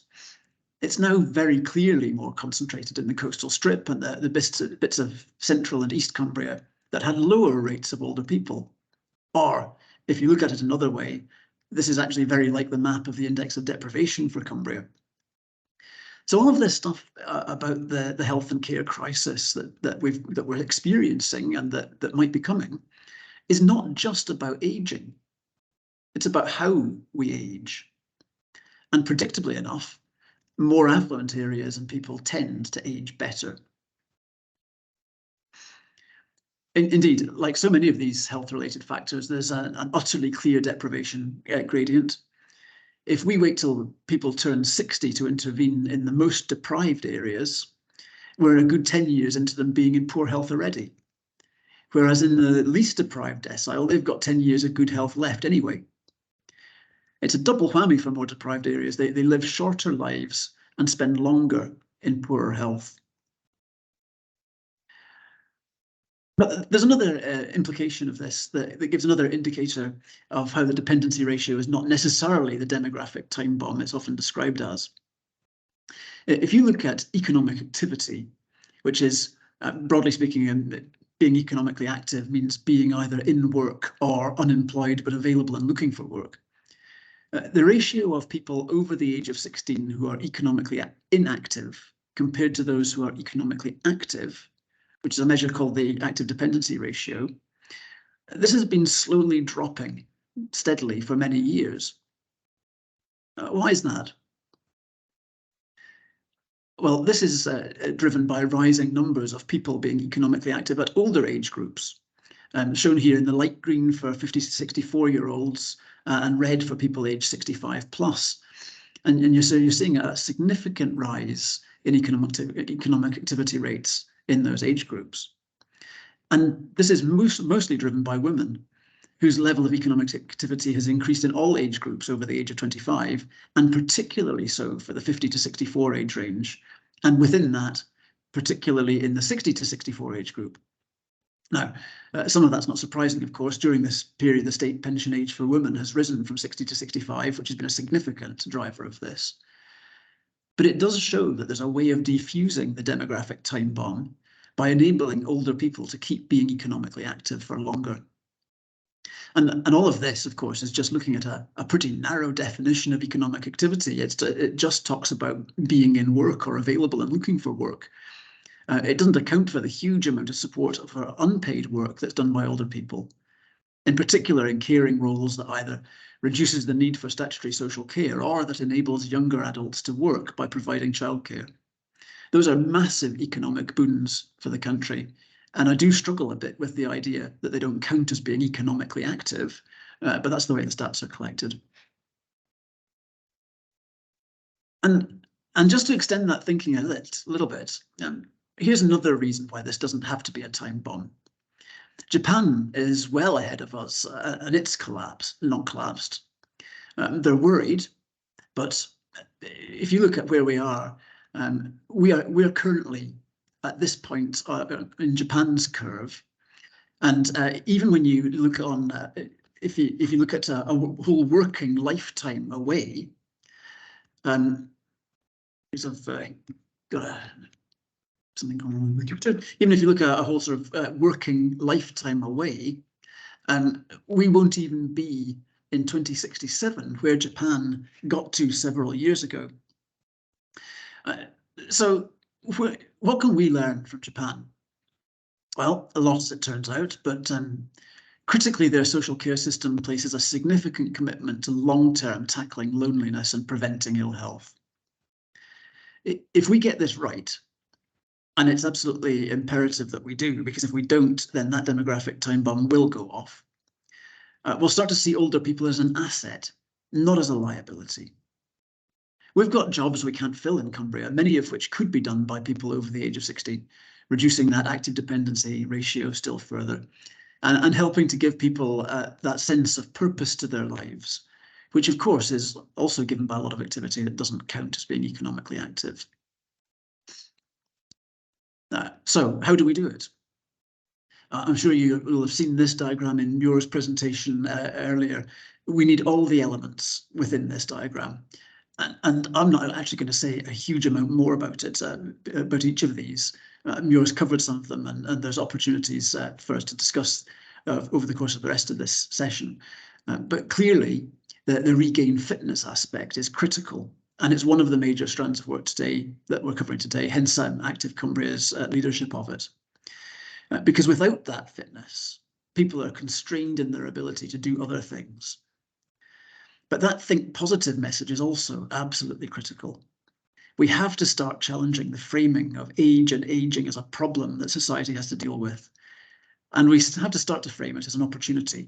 It's now very clearly more concentrated in the coastal strip and the bits of central and east Cumbria that had lower rates of older people. Or, if you look at it another way, this is actually very like the map of the index of deprivation for Cumbria. So all of this stuff about the health and care crisis that we're experiencing and that might be coming is not just about aging. It's about how we age. And predictably enough, more affluent areas and people tend to age better. Indeed, like so many of these health-related factors, there's an utterly clear deprivation gradient. If we wait till people turn 60 to intervene in the most deprived areas, we're a good 10 years into them being in poor health already. Whereas in the least deprived decile, they've got 10 years of good health left anyway. It's a double whammy for more deprived areas. They live shorter lives and spend longer in poorer health. But there's another implication of this that gives another indicator of how the dependency ratio is not necessarily the demographic time bomb it's often described as. If you look at economic activity, which is, broadly speaking, being economically active means being either in work or unemployed but available and looking for work. The ratio of people over the age of 16 who are economically inactive compared to those who are economically active, which is a measure called the active dependency ratio, this has been slowly dropping steadily for many years. Why is that? Well, this is driven by rising numbers of people being economically active at older age groups, shown here in the light green for 50 to 64-year-olds and red for people aged 65 plus. And you're seeing a significant rise in economic activity rates in those age groups. And this is mostly driven by women, whose level of economic activity has increased in all age groups over the age of 25, and particularly so for the 50 to 64 age range, and within that, particularly in the 60 to 64 age group. Now, some of that's not surprising, of course. During this period, the state pension age for women has risen from 60 to 65, which has been a significant driver of this. But it does show that there's a way of defusing the demographic time bomb by enabling older people to keep being economically active for longer. And all of this, of course, is just looking at a pretty narrow definition of economic activity. It just talks about being in work or available and looking for work. It doesn't account for the huge amount of support for unpaid work that's done by older people, in particular in caring roles that either reduces the need for statutory social care or that enables younger adults to work by providing childcare. Those are massive economic boons for the country. And I do struggle a bit with the idea that they don't count as being economically active, but that's the way the stats are collected. And just to extend that thinking a little bit, here's another reason why this doesn't have to be a time bomb. Japan is well ahead of us and it's not collapsed. They're worried, but if you look at where we are currently at this point in Japan's curve, and even when you look on, if you look at a whole working lifetime away, got something going on with computer. Even if you look at a whole sort of working lifetime away, we won't even be in 2067 where Japan got to several years ago. So what can we learn from Japan? Well, a lot, as it turns out, but Critically, their social care system places a significant commitment to long-term tackling loneliness and preventing ill health. If we get this right, and it's absolutely imperative that we do, because if we don't, then that demographic time bomb will go off, we'll start to see older people as an asset, not as a liability. We've got jobs we can't fill in Cumbria, many of which could be done by people over the age of 60, reducing that active dependency ratio still further, and helping to give people that sense of purpose to their lives, which of course is also given by a lot of activity that doesn't count as being economically active. So how do we do it? I'm sure you will have seen this diagram in Muir's presentation earlier. We need all the elements within this diagram. And I'm not actually going to say a huge amount more about it, about each of these. Muir's covered some of them, and there's opportunities for us to discuss over the course of the rest of this session. But clearly, the regain fitness aspect is critical, and it's one of the major strands of work today that we're covering today, hence Active Cumbria's leadership of it. Because without that fitness, people are constrained in their ability to do other things. But that think positive message is also absolutely critical. We have to start challenging the framing of age and ageing as a problem that society has to deal with. And we have to start to frame it as an opportunity,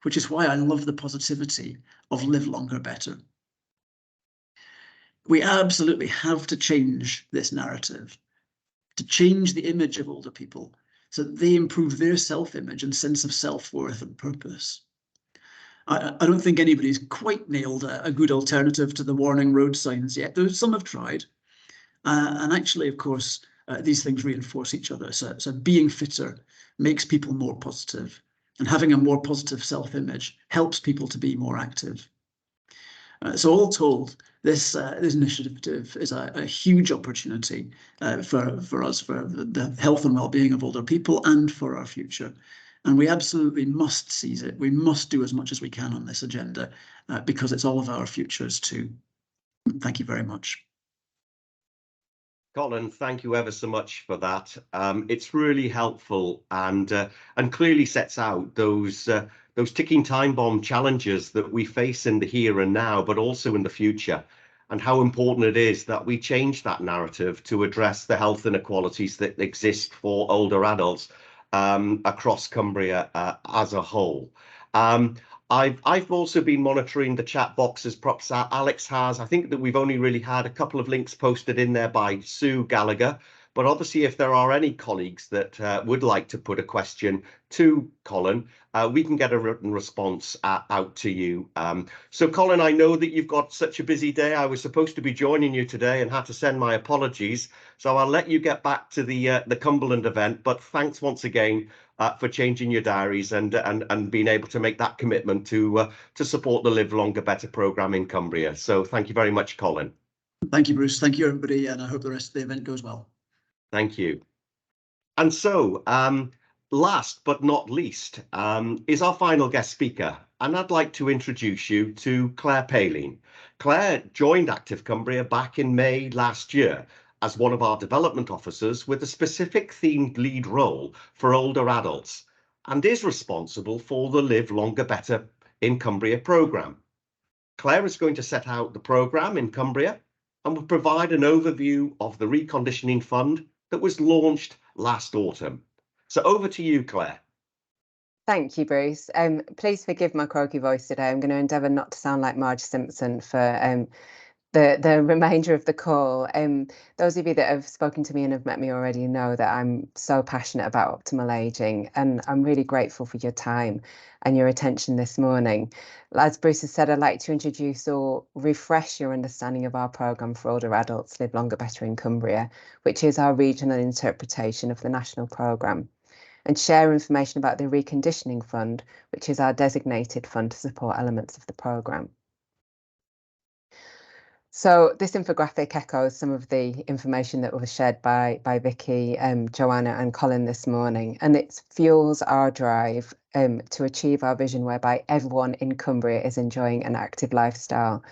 which is why I love the positivity of live longer better. We absolutely have to change this narrative, to change the image of older people so that they improve their self-image and sense of self-worth and purpose. I don't think anybody's quite nailed a good alternative to the warning road signs yet, though some have tried. And actually, of course, these things reinforce each other. So being fitter makes people more positive, and having a more positive self-image helps people to be more active. So all told, this initiative is a huge opportunity for us, for the health and well-being of older people and for our future. And we absolutely must seize it. We must do as much as we can on this agenda because it's all of our futures too. Thank you very much. Colin, thank you ever so much for that. It's really helpful and clearly sets out those ticking time bomb challenges that we face in the here and now, but also in the future, and how important it is that we change that narrative to address the health inequalities that exist for older adults across Cumbria as a whole. I've also been monitoring the chat boxes, perhaps Alex has. I think that we've only really had a couple of links posted in there by Sue Gallagher, but obviously if there are any colleagues that would like to put a question to Colin, we can get a written response out to you. So Colin, I know that you've got such a busy day. I was supposed to be joining you today and had to send my apologies. So I'll let you get back to the Cumberland event, but thanks once again for changing your diaries and being able to make that commitment to support the Live Longer Better programme in Cumbria. So thank you very much, Colin. Thank you, Bruce. Thank you, everybody, and I hope the rest of the event goes well. Thank you. And so, last but not least, is our final guest speaker, and I'd like to introduce you to Claire Paline. Claire joined Active Cumbria back in May last year as one of our development officers with a specific themed lead role for older adults, and is responsible for the Live Longer Better in Cumbria programme. Claire is going to set out the programme in Cumbria and will provide an overview of the reconditioning fund that was launched last autumn. So over to you, Claire. Thank you, Bruce. Please forgive my croaky voice today. I'm going to endeavour not to sound like Marge Simpson for the remainder of the call. Those of you that have spoken to me and have met me already know that I'm so passionate about optimal ageing, and I'm really grateful for your time and your attention this morning. As Bruce has said, I'd like to introduce or refresh your understanding of our programme for older adults, Live Longer Better in Cumbria, which is our regional interpretation of the national programme, and share information about the Reconditioning Fund, which is our designated fund to support elements of the programme. So this infographic echoes some of the information that was shared by Vicky, Joanna and Colin this morning, and it fuels our drive to achieve our vision whereby everyone in Cumbria is enjoying an active lifestyle.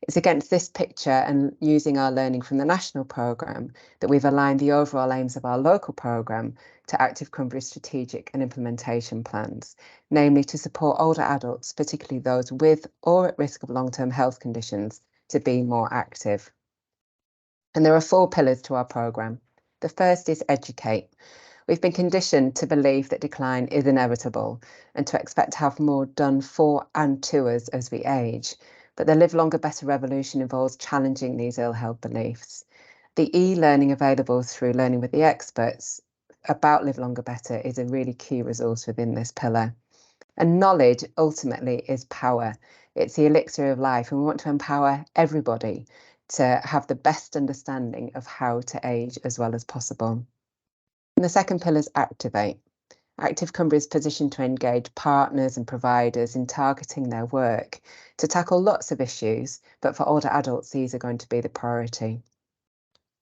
It's against this picture and using our learning from the national programme that we've aligned the overall aims of our local programme to Active Cumbria strategic and implementation plans, namely to support older adults, particularly those with or at risk of long-term health conditions, to be more active. And there are 4 pillars to our programme. The first is educate. We've been conditioned to believe that decline is inevitable and to expect to have more done for and to us as we age. But the Live Longer Better revolution involves challenging these ill-held beliefs. The e-learning available through Learning with the Experts about Live Longer Better is a really key resource within this pillar. And knowledge ultimately is power. It's the elixir of life, and we want to empower everybody to have the best understanding of how to age as well as possible. And the second pillar is activate. Active Cumbria is positioned to engage partners and providers in targeting their work to tackle lots of issues, but for older adults, these are going to be the priority.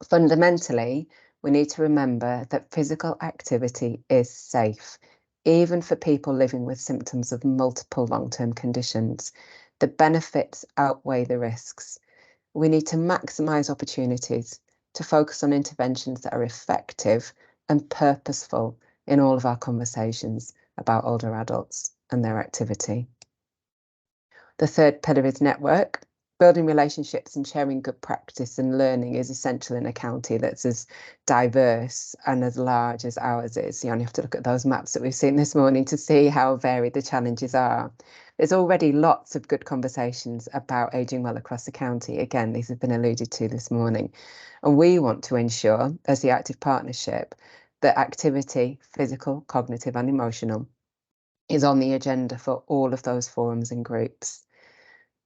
Fundamentally, we need to remember that physical activity is safe, even for people living with symptoms of multiple long-term conditions. The benefits outweigh the risks. We need to maximise opportunities to focus on interventions that are effective and purposeful in all of our conversations about older adults and their activity. The third pillar is network. Building relationships and sharing good practice and learning is essential in a county that's as diverse and as large as ours is. You only have to look at those maps that we've seen this morning to see how varied the challenges are. There's already lots of good conversations about ageing well across the county. Again, these have been alluded to this morning. And we want to ensure, as the Active Partnership, that activity, physical, cognitive and emotional, is on the agenda for all of those forums and groups.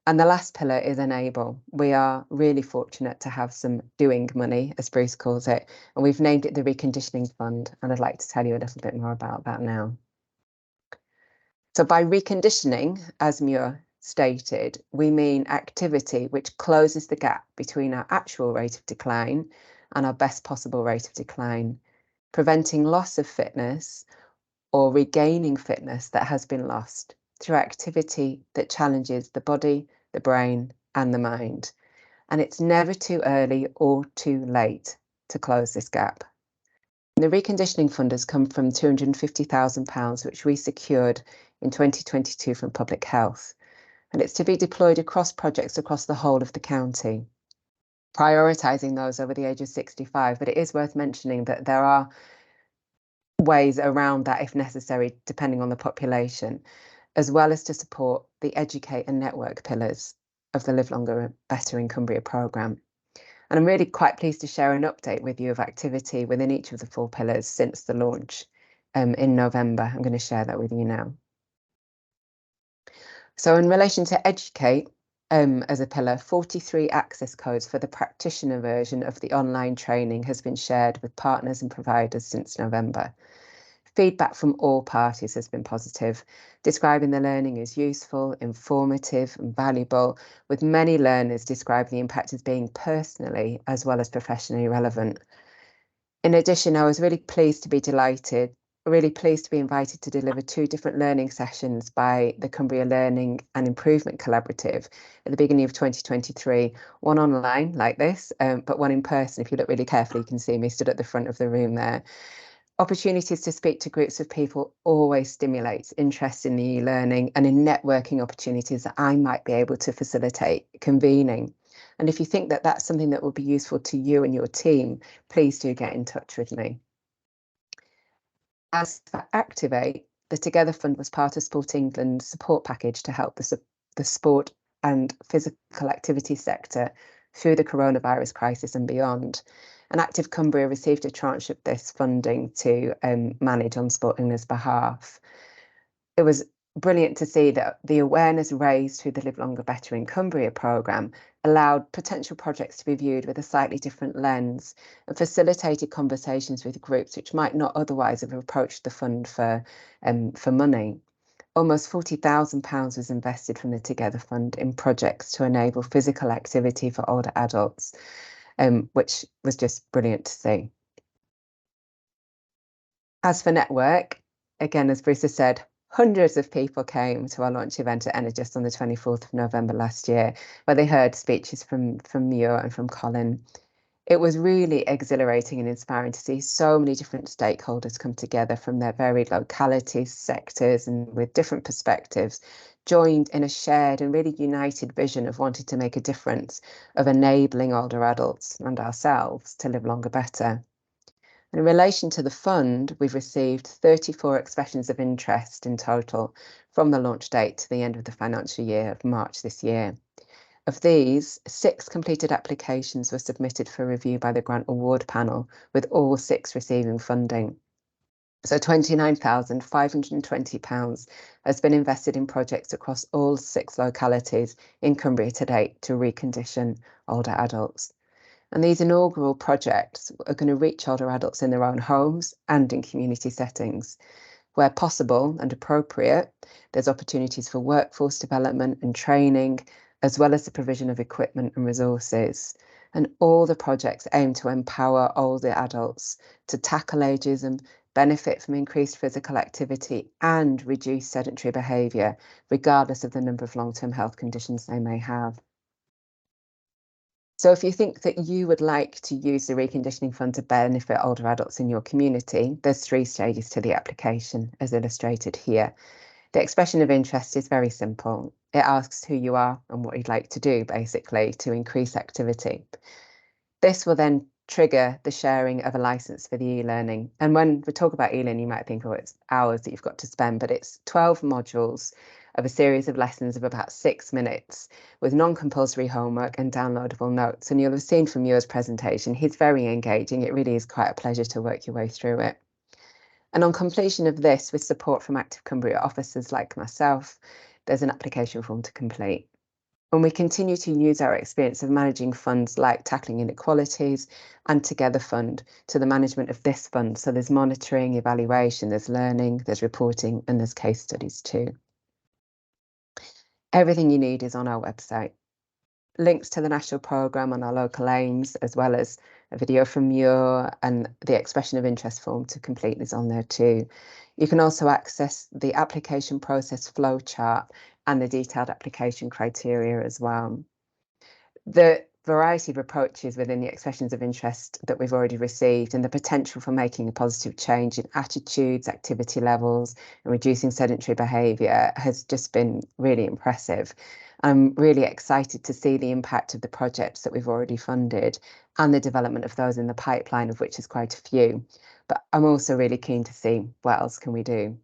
And the last pillar is enable. We are really fortunate to have some doing money, as Bruce calls it, and we've named it the Reconditioning Fund, and I'd like to tell you a little bit more about that now. So by reconditioning, as Muir stated, we mean activity which closes the gap between our actual rate of decline and our best possible rate of decline, preventing loss of fitness or regaining fitness that has been lost through activity that challenges the body, the brain and the mind. And it's never too early or too late to close this gap. The Reconditioning Fund has come from £250,000, which we secured in 2022 from Public Health. And it's to be deployed across projects across the whole of the county, prioritising those over the age of 65. But it is worth mentioning that there are ways around that if necessary, depending on the population, as well as to support the educate and network pillars of the Live Longer Better in Cumbria programme. And I'm really quite pleased to share an update with you of activity within each of the 4 pillars since the launch in November. I'm going to share that with you now. So in relation to educate as a pillar, 43 access codes for the practitioner version of the online training has been shared with partners and providers since November. Feedback from all parties has been positive, describing the learning as useful, informative and valuable, with many learners describing the impact as being personally as well as professionally relevant. In addition, I was really pleased to be invited to deliver 2 different learning sessions by the Cumbria Learning and Improvement Collaborative at the beginning of 2023, one online like this, but one in person. If you look really carefully, you can see me stood at the front of the room there. Opportunities to speak to groups of people always stimulates interest in the e-learning and in networking opportunities that I might be able to facilitate convening. And if you think that that's something that will be useful to you and your team, please do get in touch with me. As for Activate, the Together Fund was part of Sport England's support package to help the sport and physical activity sector through the coronavirus crisis and beyond. And Active Cumbria received a tranche of this funding to manage on Sport England's behalf. It was brilliant to see that the awareness raised through the Live Longer Better in Cumbria programme allowed potential projects to be viewed with a slightly different lens and facilitated conversations with groups which might not otherwise have approached the fund for money. Almost £40,000 was invested from the Together Fund in projects to enable physical activity for older adults, which was just brilliant to see. As for network, again, as Bruce has said, Hundreds of people came to our launch event at Energist on the 24th of November last year, where they heard speeches from Muir and from Colin. It was really exhilarating and inspiring to see so many different stakeholders come together from their varied localities, sectors, and with different perspectives, joined in a shared and really united vision of wanting to make a difference, of enabling older adults and ourselves to live longer better. In relation to the fund, we've received 34 expressions of interest in total from the launch date to the end of the financial year of March this year. Of these, 6 completed applications were submitted for review by the Grant Award Panel, with all 6 receiving funding. So £29,520 has been invested in projects across all 6 localities in Cumbria to date to recondition older adults. And these inaugural projects are going to reach older adults in their own homes and in community settings. Where possible and appropriate, there's opportunities for workforce development and training, as well as the provision of equipment and resources. And all the projects aim to empower older adults to tackle ageism, benefit from increased physical activity, and reduce sedentary behaviour, regardless of the number of long-term health conditions they may have. So if you think that you would like to use the reconditioning fund to benefit older adults in your community, there's 3 stages to the application, as illustrated here. The expression of interest is very simple. It asks who you are and what you'd like to do, basically, to increase activity. This will then trigger the sharing of a licence for the e-learning. And when we talk about e-learning, you might think, oh, it's hours that you've got to spend, but it's 12 modules of a series of lessons of about 6 minutes with non-compulsory homework and downloadable notes. And you'll have seen from Muir's presentation, he's very engaging. It really is quite a pleasure to work your way through it. And on completion of this, with support from Active Cumbria officers like myself, there's an application form to complete. And we continue to use our experience of managing funds like Tackling Inequalities and Together Fund to the management of this fund. So there's monitoring, evaluation, there's learning, there's reporting, and there's case studies too. Everything you need is on our website. Links to the national programme on our local aims, as well as a video from Muir and the expression of interest form to complete is on there too. You can also access the application process flow chart and the detailed application criteria as well. The variety of approaches within the expressions of interest that we've already received and the potential for making a positive change in attitudes, activity levels, and reducing sedentary behaviour has just been really impressive. I'm really excited to see the impact of the projects that we've already funded and the development of those in the pipeline, of which is quite a few. But I'm also really keen to see what else can we do.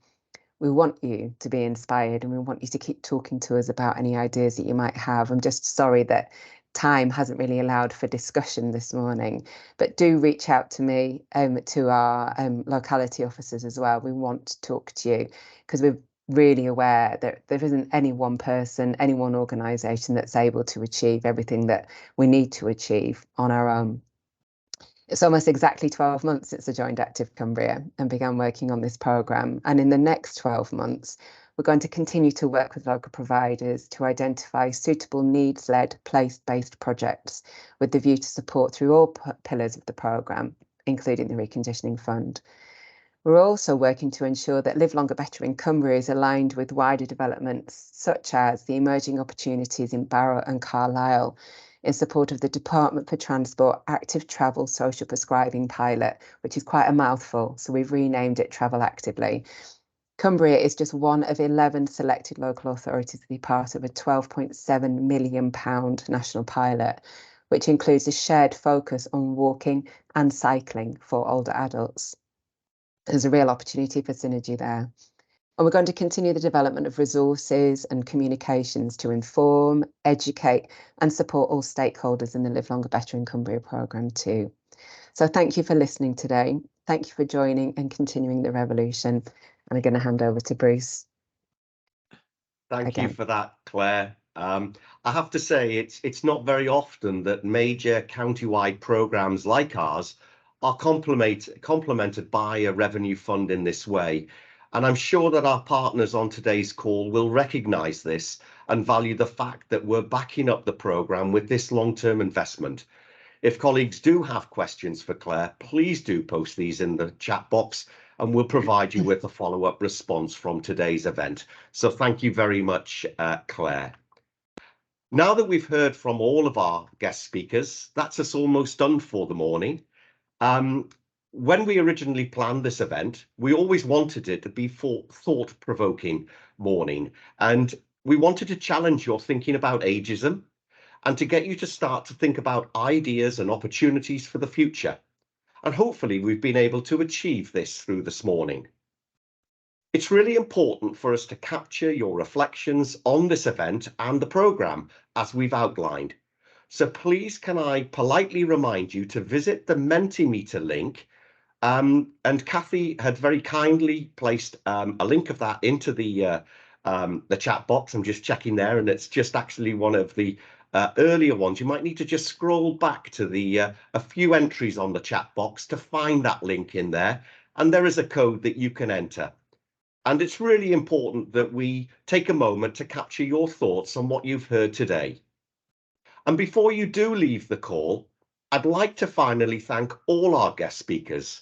We want you to be inspired and we want you to keep talking to us about any ideas that you might have. I'm just sorry that time hasn't really allowed for discussion this morning, but do reach out to me, to our locality officers as well. We want to talk to you because we're really aware that there isn't any one person, any one organisation that's able to achieve everything that we need to achieve on our own. It's almost exactly 12 months since I joined Active Cumbria and began working on this programme. And in the next 12 months, we're going to continue to work with local providers to identify suitable needs-led, place-based projects with the view to support through all pillars of the programme, including the Reconditioning Fund. We're also working to ensure that Live Longer Better in Cumbria is aligned with wider developments, such as the emerging opportunities in Barrow and Carlisle, in support of the Department for Transport Active Travel Social Prescribing Pilot, which is quite a mouthful, so we've renamed it Travel Actively. Cumbria is just one of 11 selected local authorities to be part of a £12.7 million national pilot, which includes a shared focus on walking and cycling for older adults. There's a real opportunity for synergy there. And we're going to continue the development of resources and communications to inform, educate and support all stakeholders in the Live Longer Better in Cumbria programme too. So thank you for listening today. Thank you for joining and continuing the revolution. And I'm going to hand over to Bruce. Thank you for that, Claire. I have to say, it's not very often that major county-wide programmes like ours are complemented by a revenue fund in this way. And I'm sure that our partners on today's call will recognise this and value the fact that we're backing up the programme with this long-term investment. If colleagues do have questions for Claire, please do post these in the chat box and we'll provide you with a follow-up response from today's event. So thank you very much, Claire. Now that we've heard from all of our guest speakers, that's us almost done for the morning. When we originally planned this event, we always wanted it to be thought-provoking morning, and we wanted to challenge your thinking about ageism and to get you to start to think about ideas and opportunities for the future. And hopefully we've been able to achieve this through this morning. It's really important for us to capture your reflections on this event and the programme as we've outlined. So please can I politely remind you to visit the Mentimeter link, and Kathy had very kindly placed a link of that into the chat box. I'm just checking there, and it's just actually one of the earlier ones. You might need to just scroll back to the a few entries on the chat box to find that link in there, and there is a code that you can enter. And it's really important that we take a moment to capture your thoughts on what you've heard today. And before you do leave the call, I'd like to finally thank all our guest speakers.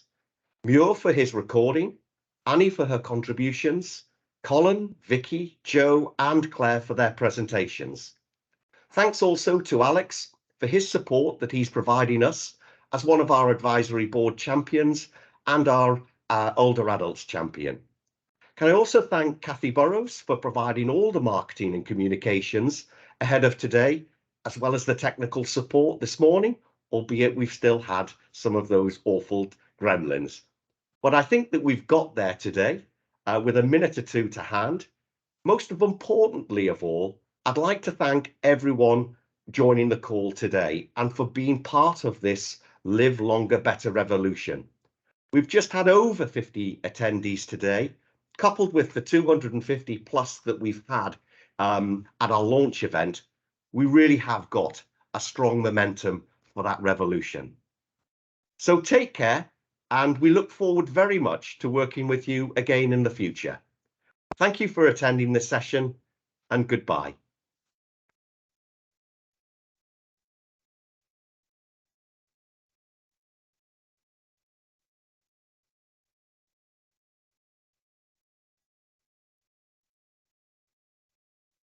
Muir for his recording, Annie for her contributions, Colin, Vicky, Joe and Claire for their presentations. Thanks also to Alex for his support that he's providing us as one of our advisory board champions and our Alder Adults champion. Can I also thank Kathy Burrows for providing all the marketing and communications ahead of today, as well as the technical support this morning, albeit we've still had some of those awful gremlins. But I think that we've got there today with a minute or two to hand. Most importantly of all, I'd like to thank everyone joining the call today and for being part of this Live Longer Better revolution. We've just had over 50 attendees today, coupled with the 250 plus that we've had at our launch event. We really have got a strong momentum for that revolution. So take care, and we look forward very much to working with you again in the future. Thank you for attending this session, and goodbye.